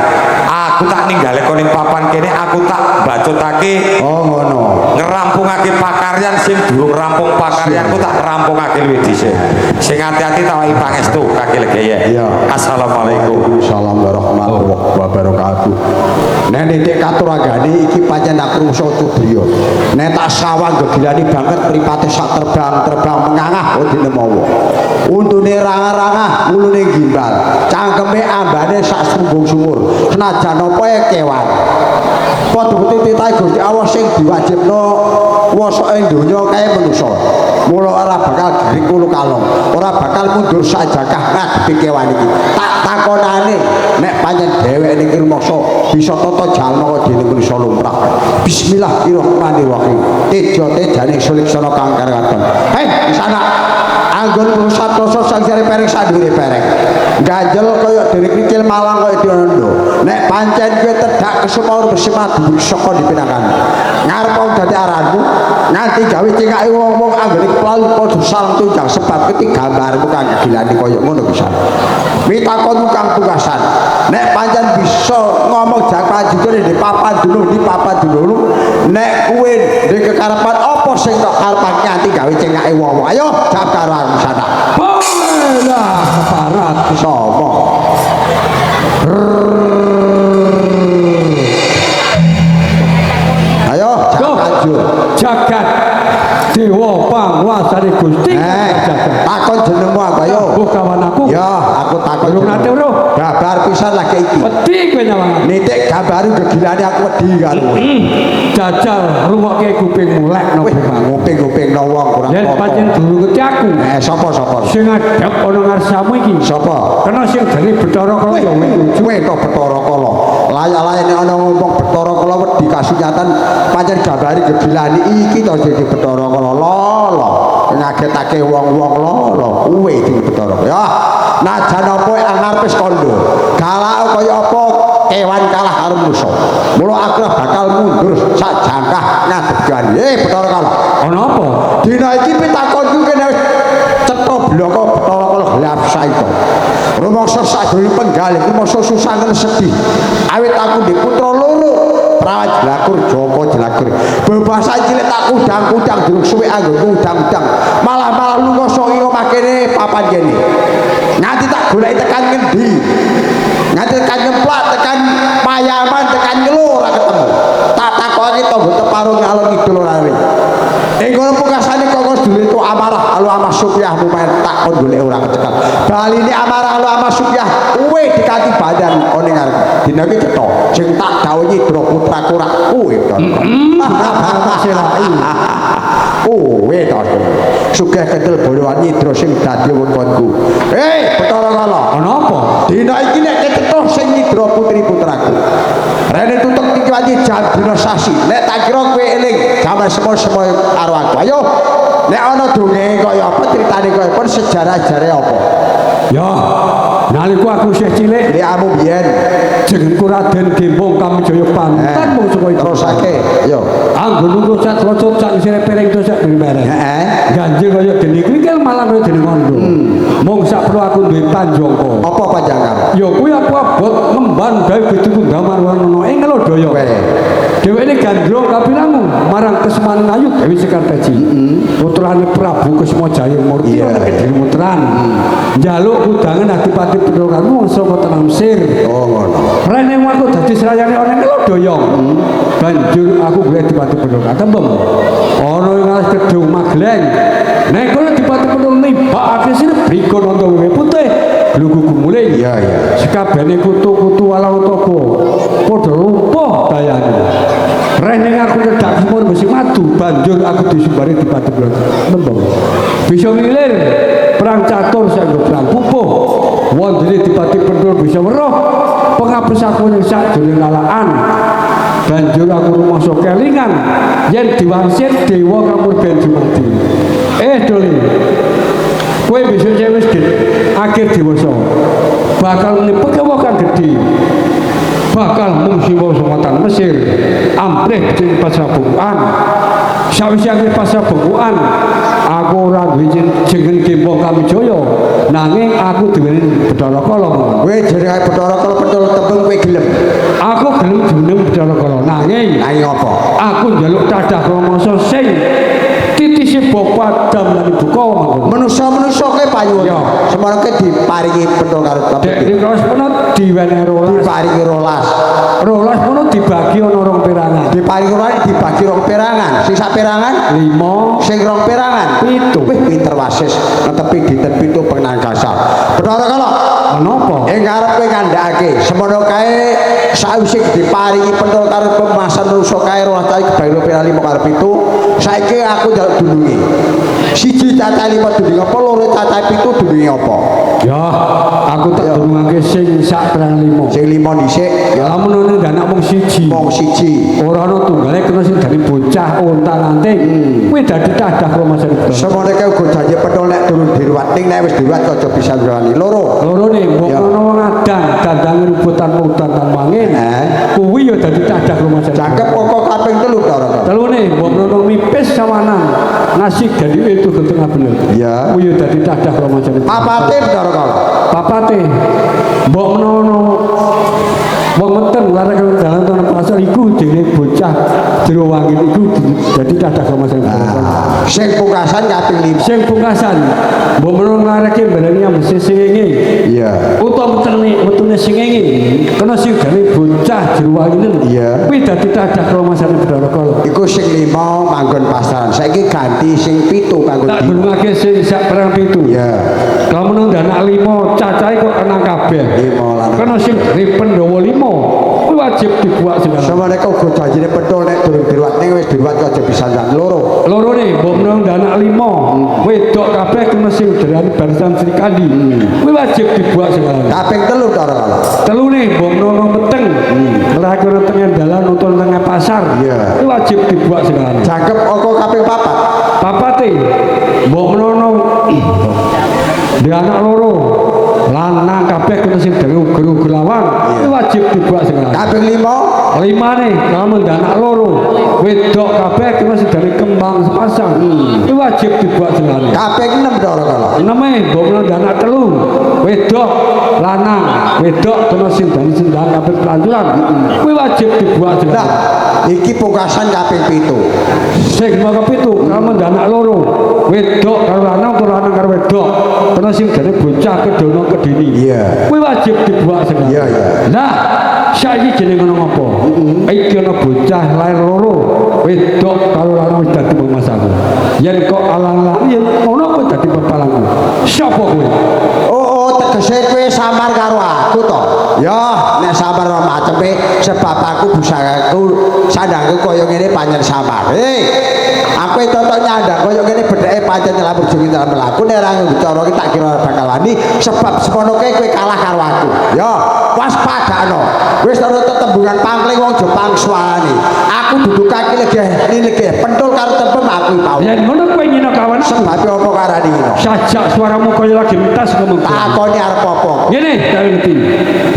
aku tak ninggale ning papan kene aku tak bacotake oh ngono ngerampungake pakaryan sing durung rampung pakaryanku tak rampungake luwih dhisik sing ati-ati tak wahi pangestu kaki legeye assalamualaikum salam warahmatullahi wabarakatuh nek nek katuragane iki pancen aku rusa cubriya nek tak sawang gegilani banget mripate sak terbang mengangah dene mawa untune rangah-rangah mulune gimbal cangkeme ambane sak sumbung sumur senajan apa kewan padha tititahe Gusti Allah sing diwajibno wasake donya kae manusa mula ora bakal giring kulo kalong ora bakal mundur sajakah ngadepi kewan iki tak takonane nek pancen dheweke niki rumangsa bisa tata jalma kok dene manusa lumrah bismillahirrahmanirrahim tejo-tejane suliksana kang karegaton hei di sana anggon satoso sang jare pereng sadure pereng ganjel kaya dene kecil malang kaya diondo nek pancen kowe tedak kesumaur besimadu saka dipinakan ngarep wong dadi aranmu nganti gawe cekake wong-wong anggone keplau padha salam tunjang sebab ketiga gambarmu kang gilani kaya ngono pisan pitakonmu kang pungkasan nek pancen bisa ngomong jak panjutune di papan dulu nek kuwi ndek kekarepan apa sing kok karepan nganti gawe cengake wong ayo jawab karo aku sana Lah keparat sapa ayo Go. lanjut jagat dewa panguasane Gusti jagat takon jenengmu aku ayo oh kawan aku ya aku takon Urung nate, Bro. kabar pisan lagi iki wedi kowe nyawang nitik gambar gegilane aku wedi karo jajal rungokke kupingmu lek no nguping-nguping no wong kurang yen pancen dulu ngerti aku sapa sing ngadep ana ngarsamu iki sapa kena sing dari Bathara Kala ya Cuwe to Bathara Kala. Layak-layane ana ngomong Bathara Kala wedi kasunyatan pancen gambari gegilani iki to dadi Bathara Kala lolo. Ngagetake wong-wong lolo kuwe dadi Bathara. Ya, najan apa angar wis kandha. Galak kaya apa kewan kalah karo musuh. Mula aku bakal mundur sak jangkah ngadep gani. Bathara Kala. ana apa Dina iki pitakonku kene wis cetha bloko Bathara Kala gelap saiki. Rumangsa sadurunge penggal iku masa susah ngen sedih. Awit aku ndek putra loro, Prawan Jelakur, Joko Jelakur. Bebasa cilik tak kudang-kudang durung suwe anggo kudang-kudang. Malah lunga sok omah kene papan kene. Nganti tak goleki tekan ngendi. Nganti tekan Ngemplak, tekan Payaman, tekan Ngelo ora ketemu. Tak takoki tonggo Teparung ngalor ngidul ora wis. Ing kono pungkasane kok sedulur itu amarah alu ama Sufyahmu main tak kon golek ora kecekel. Baline amarah alu ama Sufyah kuwe dikanti badan one ngarep. Dina iki cetha sing tak dawuh Nyidra putraku rak kuwe to. Kuwe to. Sugih kendel bolowan Nyidra sing dadi wongkonku. Bathara Kala. ana apa Dina iki nek cetha sing Nyidra putri putraku. Rene tutuk iki wanci jam dina sasi. Nek tak kira kowe eling jaman semua karo aku. Ayo. Nek ana dongeng kaya apa critane kaya apa sejarah-jarah apa? ya nalika aku isih cilik Liamu biyen. jenengku Raden Gembong Kamijaya pantan mung saka itu Terusake. Ayo. anggo nunggu sak locot sak sire pereng to sak mereng Heeh. ganjil kaya dene kuwi kan malah kaya dene ngono mung sak perlu aku duwe panjangka Apa panjangan? ya kuwi aku abot ngemban gawe betuku damar warna ing Lodaya Kowe. dheweke gandrung kapirangu marang Kesemanan Ayu Dewi Sekartaji putrane Prabu Kesmajaya Murti Iya. ana Kediri Mutran njaluk kudangan Adipati Pendharakan wong saka tanah Mesir Oh ngono. rene aku dadi serayane ana ing Lodaya banjur aku golek Adipati Pendharakan tembem ana ing alas gedung Magleng nek kono Adipati Pendharakan nibakake sire brikon ana wewe putih glugu gumuling Iya iya. sekabehane kutu-kutu walau toko padha lumpuh dayane rene aku nyedak semur mesti matu banjur aku disumbari di Pati Blok nembang bisa ngilir perang catur saenggo perang pupuh wondene di Pati Pendul bisa weruh pengabes aku ning sakjroning lalaan banjur aku rumangsa kelingan yen diwangsit dewa kamurben dumadi Doli kowe besok wis akhir dewasa bakal muni pegawa kang gedhe bakal mungsi wong sangatan Mesir amprih sing pasabungan sawise akhir pasabungan aku ora duwe jeneng Gembong Kamijaya nanging aku duweni Bathara Kala Kowe jenenge Bathara Kala pentul tembung kowe gelem. aku gelem jeneng Bathara Kala nanging Nanging apa? aku njaluk tadah kromasa sing titise Bapa Adam lan Ibu Kawa mangkon Manusa-manusa kowe payun. Ya. Semono kowe diparingi pentul karo dek tapi di kaos penut diwenehi diparingi rolas. rolas penut dibagi ana rong perangan Diparingi rolas dibagi rong perangan. Sing sak perangan 5 sing rong perangan. 7 Wih pinter wasis netepi dinten 7 penangkasa. Bathara Kala. Napa? Ing arep kowe ngandhakake semono kae sawise diparingi pentul karo pemasan manusa kae rolas kae kebayang perangan 5 karo 7. Saiki aku njaluk dulunge. Siji cacah 5 dulunge apa loro cacah 7 dulunge apa? Ya, aku tak durungake sing sak perang 5. Sing 5 dhisik Ya lamun ana anak mung siji. mong siji. Ora ana tunggale kena sing dari bocah unta-lanting. Kuwi dadi tadah kromasan itu. Semono kae uga janji pentul nek durung diruwat ning nek wis diruwat aja bisa ngrani. Loro. Lorone mbok Ya. ana wong adan dandange rubutan utan tan mangin. Kuwi ya dadi tadah kromasan. Cakep pokok kaping 3 Bathara Kala. Telune mbok ana mipis sawanan ngasih gandhi itu ke tengah bener. Ya. Kuwi ya dadi tadah kromasan. Papate Bathara Kala. Papate mbok menawa wong meten larang dalan tanah pasar iku dene bocah jero wangi iku dadi tadah kromosom Sing pungkasan kaping 5. sing pungkasan mbok menawa ngareke bareng yang mesti singenge Iya. utawa metune singenge kena sing gawe bocah jero wangi Iya. kuwi dadi tadah kromosom Bathara Kala Iku sing 5 manggon pasaran. Saiki ganti sing 7 kanggo tak di. durungake sing sak perang 7 Iya. kalau menung anak 5 cacahe kok kena kabeh 5 lan. kena sing dari Pandhawa 5 kuwi wajib dibuat segala Samane kok uga janjine pentul nek durung diruwat ning wis diruwat kok aja bisa nang loro. loro nih mbok menung anak 5 wedok kabeh kena sing darani barisan Sri Kandi kuwi wajib dibuat segala Kaping 3 Bathara Kala. telu nih mbok menung meteng melahake ora tengah dalan utawa tengah pasar Iya. kuwi wajib dibuat segala Jangkep oko kaping 4. papate mbok menawa di anak loro lanang kabeh kena sing dari uger lawang kuwi wajib dibuat segala Kaping 5 lima nih kamu anak loro wedok kabeh kena sing dari kembang sepasang kuwi wajib dibuat segala kaping 6 Bathara Kala. namanya mbok menawa anak telu wedok lanang wedok kena sing dari sendang kabeh pelanjuran kuwi wajib dibuat segala Nah, iki pungkasan kaping 7. sing mau kepitu kamu anak loro wedok karo lanang utawa lanang karo wedok kena sing jane bocah kedono kedini Iya. kuwi wajib dibuat segala Iya, iya. lah saiki jenenge ngono ngopo iki ana bocah lair loro wedok karo lanang wis dadi pemasaku yen kok alang-alang yen ngono kok dadi pepalangku sapa kowe Oh, tegese kowe samar karo aku to. Ya, nek samar ora maceme sebab aku busakaku sandangku kaya ngene pancen samar. Aku tonton nyandang kaya ngene bedheke pancen nyelapur jungin dalam mlaku nek ora bicara iki tak kira bakal wani sebab semono kowe kalah karo aku. Ya, waspadano. Wis ora tetembungan pangling wong Jepang suarane. Aku duduk kaki legi pentul karo tempem aku tau. yen ngono kowe nyina kawan Sebab apa karane iki? sajak suaramu kaya lagi mentas ngomong Takone arep apa? ngene tak ngerti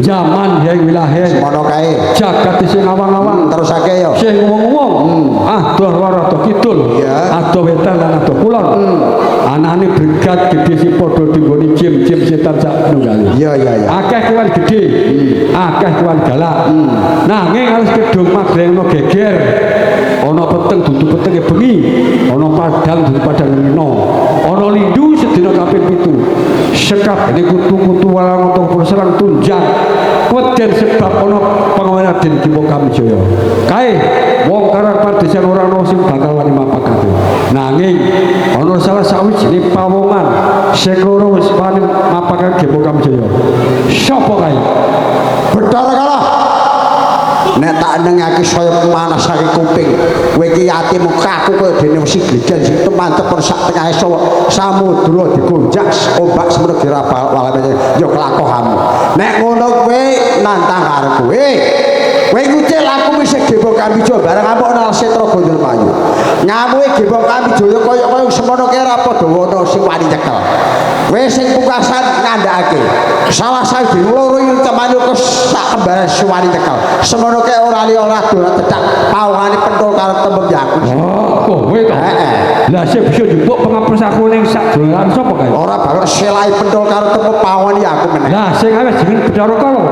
zaman yang wilayah Mono kae. jagat sing awang-awang Terusake yo. sing ngomong-ngomong adoh lor adoh kidul Iya. adoh wetan lan adoh kulon anane brigad gede sing padha dinggoni jim-jim setan sak nunggale Iya iya iya. akeh kewan gede akeh kewan galak nanging harus gedung magrengno geger ana peteng dudu petenge bengi ana padang dudu padang rino ana lindu sedina kaping 7 sekap ini kutu-kutu walang untuk berserang tunjang weden sebab ana pangawen Raden Kipo Kamijaya kae wong karang padhesan ora ana sing bakal wani mapakake nanging ana salah sawijine pawongan sing loro wis wani mapakake Kipo Kamijaya sapa kae Bathara Kala. Nek tak nengake saya manasake kuping, kowe iki atimu kaku kaya dene wesi glejan sing mantep sak tengah samudra digonjak ombak semono dirapal walane yo kelakohanmu. Nek ngono kowe nantang karo kowe. Kowe ngucil aku wis Kipo Kamijaya bareng apa ana Setra Gondolmayu. Ngamuke Kipo Kamijaya kaya semono kaya ora padha ana sing wani nyekel. Kowe sing pungkasan ngandhakake. Salah siji loro iki temanu kes sak kembaran suwani nyekel. Semono kaya ora li ora dolan cecak pawangane pentul karo tembem yaku. oh kowe to lah sing bisa njupuk pengapus aku ning sak dolan sapa kae Ora bakal selai pentul karo tembem pawon iki aku meneh. lah sing awes jeneng Bathara Kala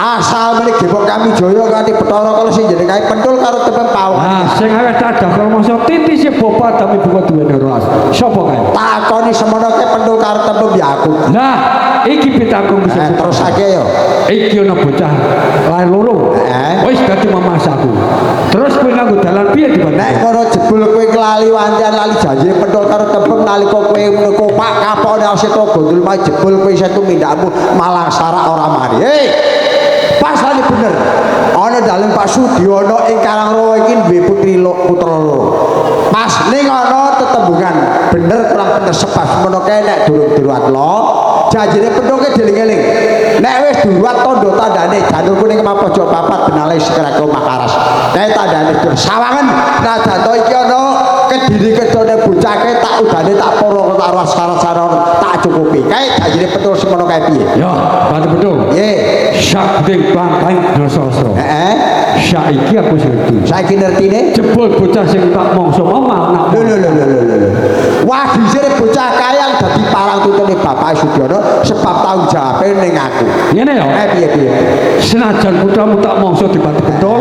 Asal meneh Kipo Kamijaya kanthi Bathara Kala sing jenenge pentul karo tembem pawon. nah sing awes tadah kromoso titi sing bapak tapi buka duwene rolas sapa kae Takoni semono kaya pentul karo tembem yaku. nah iki pitanggung bisa Terusake yo. iki ana bocah lair loro wis dadi mamasaku terus kowe nganggo dalan piye di Nek kono jebul kowe kelali wancane lali janji pentul karo tembem nalika kowe kopak kapone Setra Gondolmayu jebul kowe isa tumindakmu malah sarak ora mari. Hei. Pasane bener. Ana dalem Pak Sudiono ing Karangrowo iki duwe putra loro. Pas ning ana tetembungan bener kurang bener sebab menawa kae nek durung diruwat lo janjine pentoke dieling-eling. Nek wis diruwat tandha tandane janur kuning mapojo papat benale sekerake omah karas. Nek tandane sawangen najanto iki ana kediri kedone bocahke tak udane tak poro karo syarat-syarat tak cukupi. Kae janjine pentul semono kae piye? ya bantu betul Nggih. sak ding pantang dosa-dosa Heeh. saiki aku ngerti Saiki ngertine? jebul bocah sing tak mongso omah nak Lho. Wah, disire bocah kayang dadi parang tutune Bapak Sudiono sebab tanggung jawabe ning aku. ngene ya Piye? senajan putramu tak mongso dibantu betul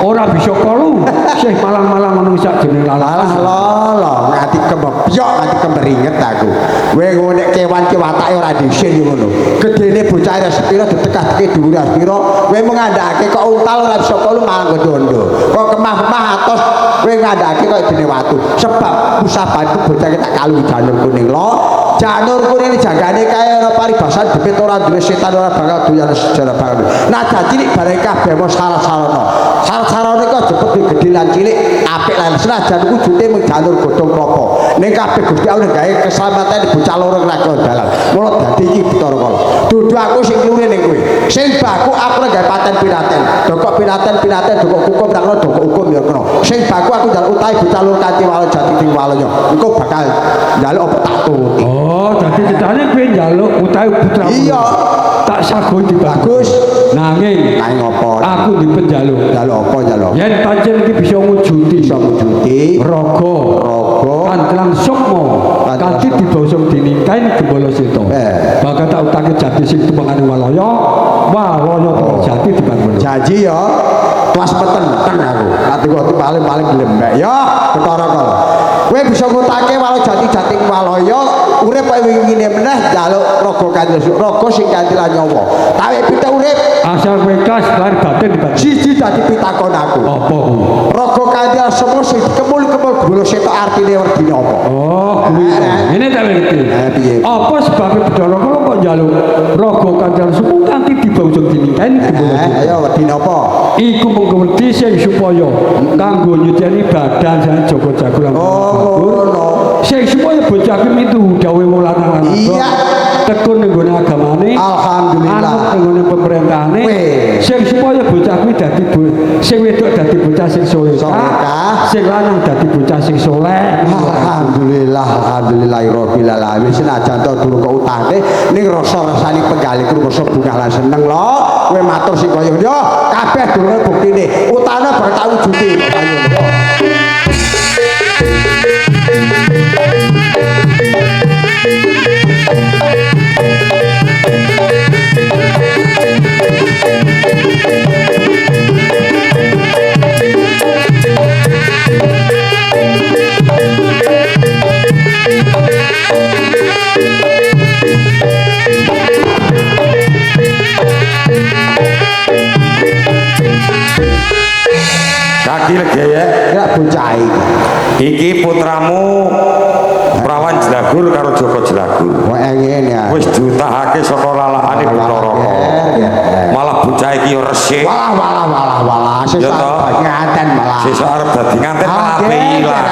ora bisa kalu sih malang-malang ngono sak jeneng Alah lalang. lho ngati kemepyok ngati kemeringet aku. Kowe ngono nek kewan ki watake ora disin ngono. Gedene bocah ora sepira ditekah-tekih dhuwur sepira, kowe mengandhake kok untal ora bisa kalu malang gondo. Kok kemah-kemah atos kowe ngandhake kok dene watu. Sebab musabanku bocah ki tak kalu janur kuning lho. Janur kuning jagane kaya ana paribasan depit ora duwe setan ora bakal doyan sejarah bakal. Nah dadi nek bareng kabeh mos salah-salahno. Salah-salahne kok jepet gede lan cilik apik lan senajan wujude mung janur godhong klopo. Ning kabeh Gusti Allah gawe keselamatan bocah loro ora dalan. Mula dadi iki Bathara Kala. Dudu aku sing klure ning kowe. Sing baku aku ora gawe paten pinaten. Dokok pinaten dokok hukum tak ono dokok hukum ya kena. Sing baku aku njaluk utahe bocah loro kanthi walo jati ting walonya. Engko bakal njaluk apa tak turuti. Oh, dadi cetane kowe njaluk utahe putra. Iya. Tak sago Bagus. Nanging Nanging apa? aku dipenjaluk. Njaluk apa njaluk? Yen pancen iki bisa ngujuti Bisa wujude raga raga kantelan sukma kanthi dibosong diningkain gembala seta. Bakal tak utake jati sing tumangane walaya jati dibangun. janji ya kelas peten aku nanti kok paling gelem ya Bathara Kala kowe bisa ngutake walau jati-jati walaya urip kowe ngene meneh njaluk raga kanthi raga sing kanthi nyawa tawe pita urip Asal kowe ikhlas lahir batin dibangun. siji dadi pitakon aku Apa kuwi? raga kanthi semua sing kemul-kemul gula setok artine werdine apa Oh, kuwi. Ini tak ngerti. piye Apa sebabnya Bathara Kala kok njaluk raga kanthi sukma kanthi dibosong diningkain gembala seta? ayo werdine apa Iku menggerti sing supaya kanggo nyuceni badan sang Joko Jagoran. ngono Sing supaya bocah ki mitu dawuh wong lanang. Iya. Tekun ning gone agamane. Alhamdulillah. Anut ning gone pemerintahane. Weh. Sing supaya bocah ki dadi sing wedok dadi bocah sing saleh. Salehah. Sing lanang dadi bocah sing saleh. Alhamdulillahirabbil alamin senajan to durung kok utane ning rasa-rasane penggalih krungu bungah lan seneng lho kowe matur sing kaya yo kabeh durung buktine utane bakal tak wujudi ayo Kaki lagi ya. ya bocah Iki putramu Prawan Jelagur karo Joko Jelagur. kok ngene ya Wis diutahake saka lalakane Bathara Kala. Malah bocah iki yo resik. walah Ya sesuk toh. nganten malah Sesuk arep dadi nganten malah ape ilang.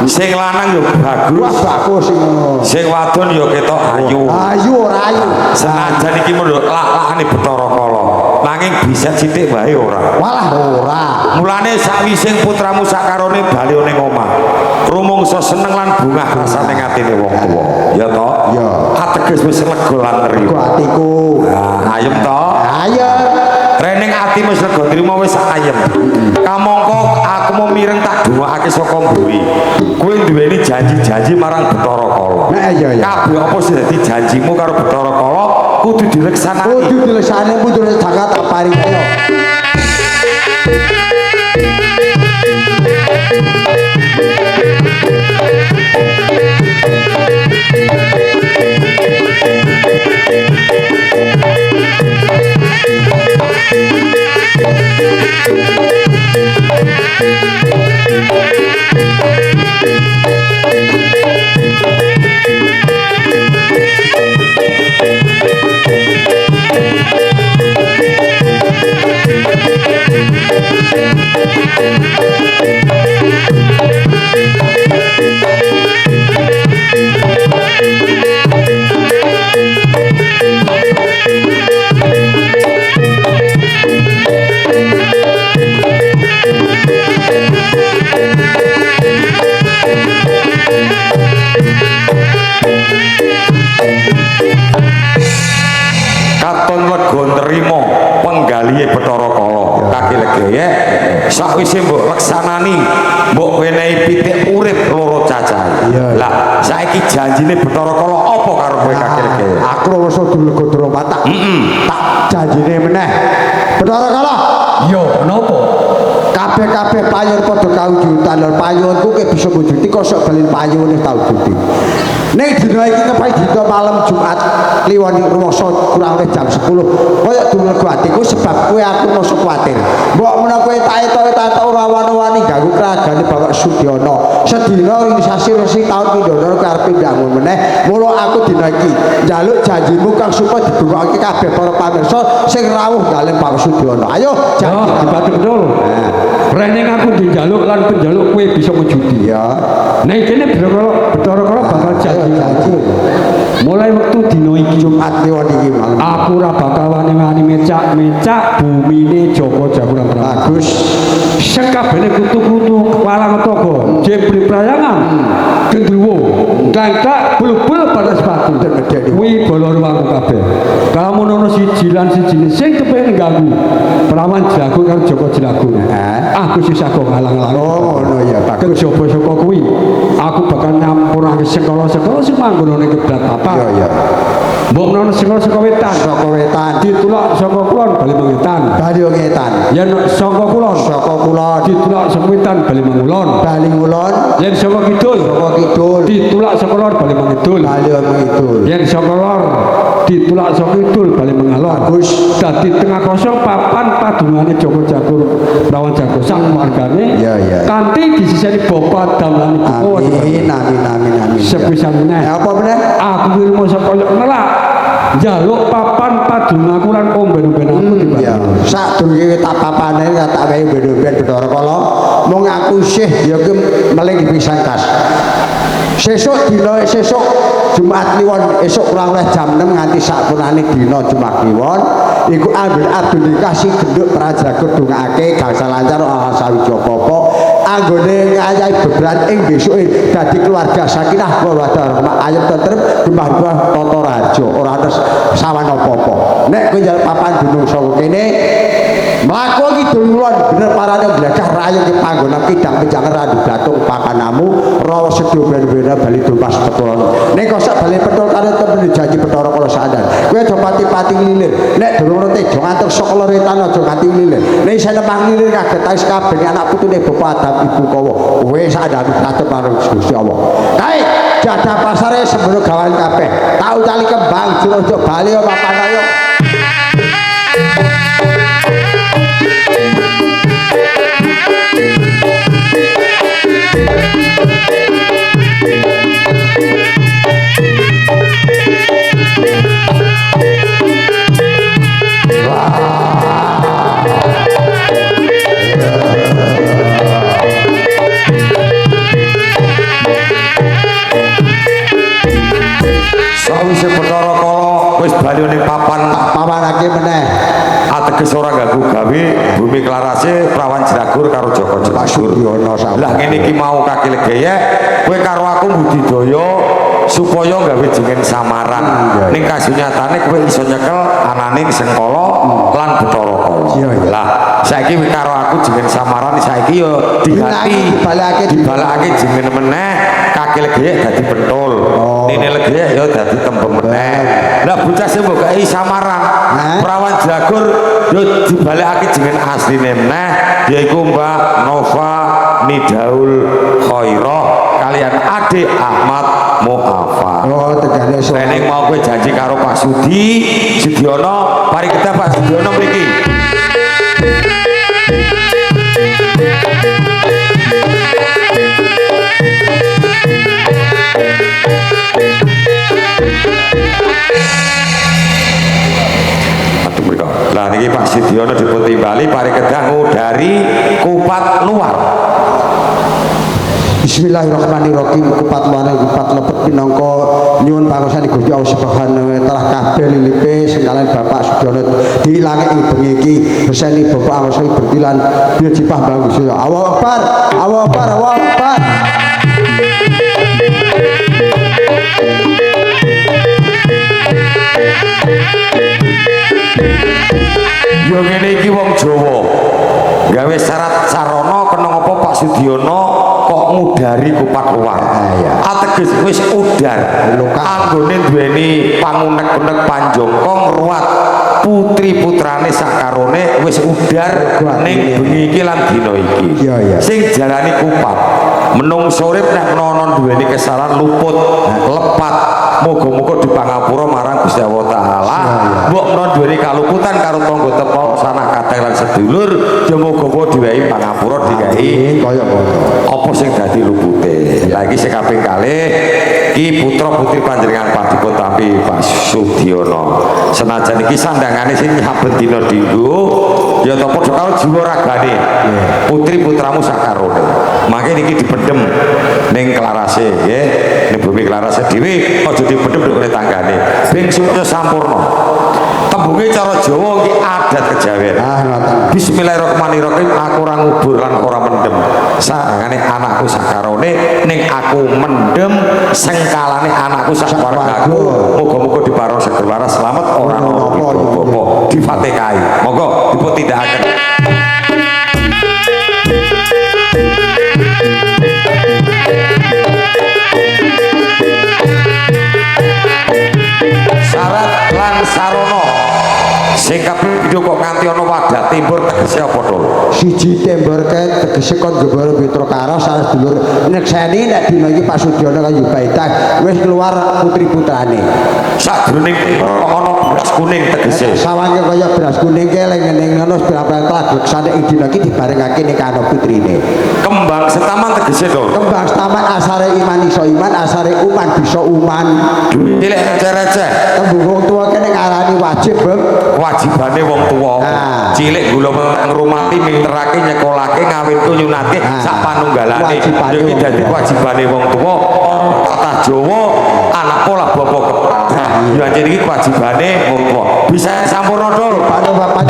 Sing lanang yo wah bagus. bagus sing ngono Sing wadon yo ketok ayu. ayu ora ayu Senajan iki menurut lak-lakane Bathara Kala. Nanging bisa sithik wae ora. walah ora Mulane sawise putramu sakarone bali ning omah. Rumangsa seneng lan bungah rasane ngatine wong tuwa. Ya toh? Ya. Ateges wis lega lan ku nrimo. atiku Nah, ayem toh? ayo Rening ati wis lega trimo wis ayem. Kamangka aku mau mireng tak doakake saka mburi. Kowe duweni janji-janji marang Bathara Kala. nah iya ya Kabeh apa sing dadi janjimu karo Bathara Kala kudu dileksanani. kudu dilesane kudu jagat tak paring ayo Katon lega nrimo penggalihe Bathara Kala. Kaki legi ya. Sakwise mbok leksanani, mbok wenehi pitik urip loro cacah. Iya. Lah, saiki janjine Bathara Kala apa karo kowe kaki legi? aku rasa dulu godro patak tak janjine meneh Bathara Kala Yo, napa? Kabeh-kabeh payun padha kawujudan lho payunku ki bisa wujuti kok sok balen payune tau wujuti. Ning dina iki kepai dina malam Jumat kliwon rumangsa kurang lebih jam 10. Kaya dumlego atiku sebab kowe aku mesti kuwatir. Mbok menawa kowe tak ora wani-wani ganggu kragane Bapak Sudyono. Sedina sasi resi taun pindhono karepe ndangun meneh. Mula aku dina iki njaluk janjimu kang supaya didongake kabeh para pamirsa sing rawuh dalem Bapak Sudyono. Ayo janji Dibantu betul. Rene aku dijaluk lan penjaluk kowe bisa wujudi. ya. Nek kene Bathara bakal janji aku. Mulai waktu dina iki Jumat kliwon iki malam. aku ora bakal wani-wani mecak-mecak bumine Joko Jakuran Bagus. sekabehane kutu-kutu walang toko jebri prayangan gendruwo gangkak bul-bul pada sepatu kuwi bolo ruang kabeh kamu nono siji lan siji sing kepengin ganggu perawan jago karo Joko Jago aku sisa kok ngalang-alang Oh ngono ya bagus. kejaba saka kuwi aku bakal nyampurake sekolah-sekolah sing manggon ning keblat apa Iya iya. mbok nono sekolah saka wetan Saka wetan ditulak saka kulon bali mangetan Bali ngetan. yen saka kulon Saka kulon ditulak saka wetan bali mangulon Bali ngulon. yen saka kidul Saka kidul ditulak saka lor bali mangidul Bali ngidul. yen saka lor ditulak saka kidul bali mangalor Bagus. dadi tengah kosong papan padungane Joko Jagur Rawan Jago sak margane Iya, iya. kanthi disiseni bapa damlan ibu Amin amin amin amin. sepisah meneh Ya apa meneh? aku ilmu saka nerak njaluk papan padunganku lan omben-omben aku Ya, sak durunge tak papane tak wae ben-ben Bathara Kala. Mung aku isih ya ki meling pisan kas. Sesuk dina sesuk Jumat Kliwon esuk kurang lebih jam 6 nganti sakurane dina Jumat Kliwon iku ambil abdul nikah sing genduk prajagut dongake gangsal lancar ora sawiji apa-apa anggone ngayahi beberan ing besuke dadi keluarga sakinah keluarga rahmah ayem tentrem rumah-rumah tata raja ora ana sawan apa-apa nek kowe njaluk papan gunung saka kene mlaku iki dulurun bener parane blacah rayu ki panggonan kidang penjangan randu datung pakanamu rawa sedya ben-ben bali dumpas betul nek kok sak bali betul karo temen janji Bathara Kala sadan kowe aja pati-pati nglilir nek durung tejo ngantuk sok leretan aja nganti nglilir nek isih nempang nglilir kaget tais kabeh anak putune bapak Adam ibu kawa wis sadane katut karo Gusti Allah kae jadah pasare sembrono gawan kabeh tau cali kembang jero bali papan ayo Sawise Bathara Kala wis bali ning papan papanake meneh ateges ora ganggu gawe bumi klarase prawan Jagur karo Joko Jagur. Sudyono sawet. Lah ngene iki mau kaki legeyek kowe karo aku budidaya supaya gawe jeneng samaran. Ning kasunyatane kowe iso nyekel anane Sengkala lan Bathara Kala. Iya, iya. Lah saiki kowe karo aku jeneng samaran saiki yo diganti dibalekake jeneng meneh kaki legeyek dadi bentul. Nene legeyek yo dadi tembung meneh. Lah bocah sing mbok gawe samaran prawan Jagur yo dibalekake jeneng asline meneh yaiku Mbak Nova Nidaul Khairah kalian adik Ahmad Muafa. oh tegane Training mau kowe janji karo Pak Sudyono, mari kita Pak Sudyono mriki. Aduh mriko. Lah niki Pak Sudyono dipun timbali pari kedah ngudari kupat luar. Bismillahirrahmanirrahim kupat luar kupat lepet pinangka nyuwun pangursane Gusti Allah Subhanahu wa taala kabeh lilipe sekalian Bapak Sudyono dilangi ing bengi iki bersani Bapak Angsa berdilan biar cipah bagus ya Allahu Akbar Allahu Akbar Allahu Akbar Yo ngene iki wong Jawa. Gawe syarat sarana kena apa Pak Sudyono kok ngudari kupat luar. Ateges wis udar. Anggone duweni pangunek-unek panjongkong ruwat putri putrane sakarone wis udar ning bengi iki lan dina iki. Iya, iya. Sing jalani kupat. Menungso urip nek menawa duweni kesalahan luput, lepat. Moga-moga dipangapura marang Gusti Allah Taala. Mbok menawa duweni kaluputan karo tangga tepa sanak kateh lan sedulur, ya moga-moga diwehi pangapura digawe kaya ngono. apa sing dadi lupute. Lah iki sing kaping kalih iki putra putri panjenengan padipun tampi Pak Sudiono. Senajan iki sandangane sing nyabet dina dinggo ya ta padha karo jiwa ragane. Putri putramu sakarone. Mangke niki dipendhem ning klarase nggih, ning bumi klarase dhewe aja dipendhem oleh tanggane. Ben supaya sampurna. Tembunge cara Jawa iki adat kejawen. Bismillahirrahmanirrahim, aku ora ngubur lan ora mendem. Sangane anakku sakarone ning aku mendem sengkalane anakku sakwargaku. Muga-muga diparing segera selamat ora ono apa-apa. Difatihai. Monggo dipun tindakaken. Syarat lan sarana sing kapindho kok nganti ana wadah timbur tegese apa to? Siji temborke tegese kon jebara mitra karo salah dulur nekseni nek dina iki Pak Sudiono kan Yubaitah wis keluar putri putrane. Sadurunge ana beras kuning tegese. Sawange kaya beras kuning ke ning ngono pirang-pirang klagleksane ing dina iki dibarengake ning kana putrine. Kembang setaman tegese to. Kembang setaman asare iman iso iman, asare uman bisa uman. Cilik receh-receh. Tembung wong tuwa kene ngarani wajib, Bang. Wajibane wong tuwa. Cilik gula ngrumati minterake nyekolake ngawinku nyunate sak panunggalane. Iki dadi wajibane wong tuwa. Tata Jawa anak pola bapak kepala. Ya jadi iki wajibane wong tuwa. Bisa sampurna to. Bapak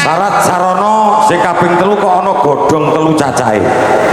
Syarat sarana sing kaping telu kok ana godhong telu cacahe.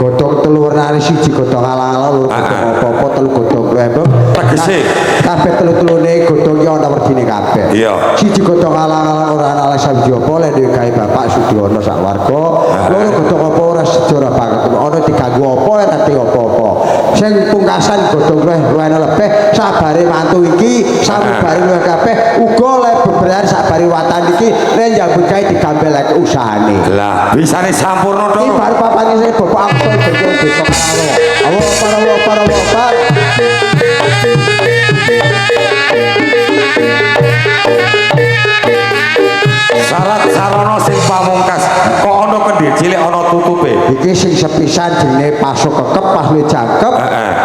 godhong telu wernane siji godhong alang-alang loro godhong apa-apa telu godhong rembek Tegese kabeh telu-telune godhong iki ana werdine kabeh. Iya. Siji godhong alang-alang ora ana alasan apa lek dhewe gawe Bapak Sudiono sak warga. Loro godhong apa ora sejarah banget. Ana diganggu apa ora ati apa-apa. Sing pungkasan godhong luwih lebih sabare mantu iki sabare luwih kabeh uga lek beberan sabare watan iki nek njambut gawe digambelake usahane. lah bisane sampurna to. Iki baru papane sing bapak aku berjaya besok karo. Allah para Syarat sarana sing pamungkas kok ana kendhi cilik ana tutupe. iki sing sepisan jenenge pasok kekep pas luwih jangkep.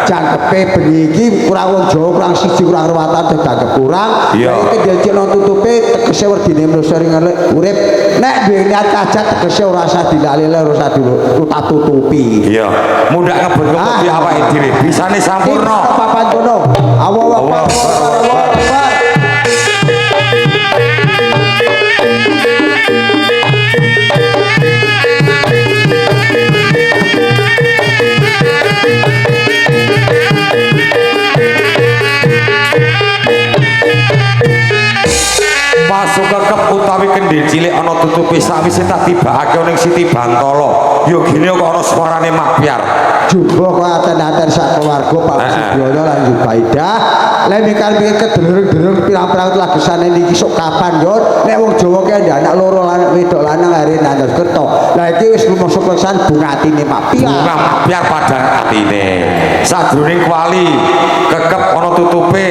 Jangkepe bengi iki kurang wong Jawa kurang siji kurang ruwatan jangkep kurang. Iya. Iki jenenge ana tutupe tegese werdine manusa ring urip nek duwe niat kajat tegese ora usah dilalile ora usah tutupi. Iya, mudak ngebut-ngebut di awake dhewe. Bisane sampurna. Papan kono. Allah. Pasuk kekep utawi kendhil cilik ana tutupi sawise tak tibakake ning Siti Bantala. Ya gene kok ana suarane makyar. Jumbo kok aten-aten sak keluarga Pak Sudiono lan Zubaidah. Lek mikir-mikir kedereng-dereng pirang-pirang lagesane niki sok kapan yo nek wong Jawa ki ada anak loro lanang wedok lanang are nandos kerto. Lah iki wis rumoso peksan bungatine makyar. Bunga makyar padang atine. Sadurunge kwali kekep ana tutupe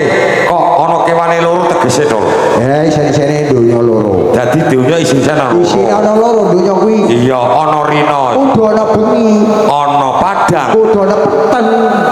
kok ana kewane loro tegese to. Isine donya loro. Dadi donya isine ana. Isine ana loro donya kuwi. Iya, ana rina, Kudu ana bengi, ana padang, kudu ana peteng,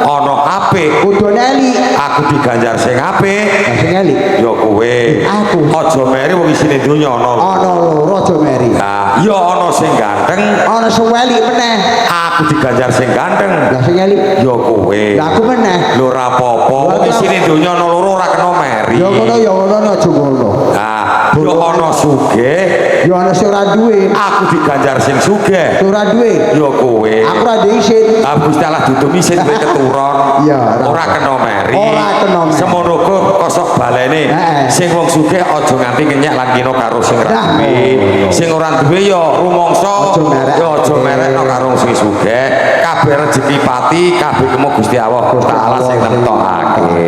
ana apik. kudu ana eli. Aku diganjar sing apik. Lah sing eli. Ya kowe. Aku aku. Aja meri wong isine donya ana. Ana loro aja meri. Nah, ya ana sing ganteng, Ana sing welik meneh. aku diganjar sing ganteng. Lah sing welik. Ya kowe. Lah aku meneh. Lho ora apa-apa, wong isine donya ana loro ora kena meri. Ya ngono aja ngono. Nah, ya ana sugih, Ya ana sing ora duwe. aku diganjar sing sugih. Ora duwe. Ya kowe. Aku ora duwe isin. Ah Gusti Allah duduk isin kowe keturon. Iya, ora kena meri. Ora kena meri. Semono kosok balene. Heeh. Sing wong sugih aja nganti kenyek lan kena karo sing ra Nah. duwe. Sing ora duwe ya rumangsa Aja merek. ya aja merekno karo sing sugih. Kabeh rezeki pati, kabeh kemo Gusti Allah Taala sing nemtokake.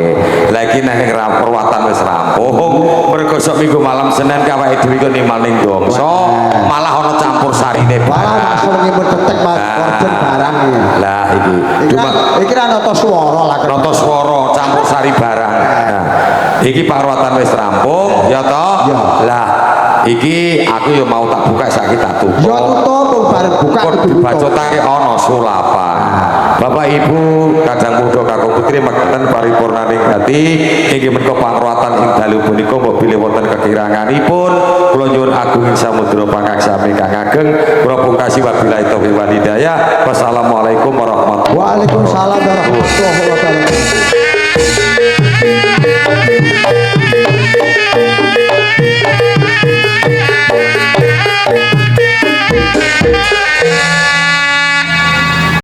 Lah iki nek perwatan wis rampung, mergo sok minggu malam Senin ka awake dhewe kok nimaning dongso, malah ana campur sarine Malah barang. langsung nyebut tetek Mas order barang iki. Lah iki cuma Iki ra nata swara lah. nonton swara campur sari barang. Nah, iki parwatan wis rampung ya toh? Ya. Lah iki aku ya mau tak buka saiki tak tutup. Ya tutup bareng buka Kok kudu tutup. dibacotake ana sulapan. Bapak Ibu kadang muda kakung putri mekaten paripurnaning ati inggih menika parwatan ing dalu punika mbok bilih wonten kekiranganipun kula nyuwun agung ing samudra pangaksami kang ageng kula pungkasi wabillahi taufiq wal hidayah. Wassalamualaikum warahmatullahi wabarakatuh. Waalaikumsalam warahmatullahi wabarakatuh.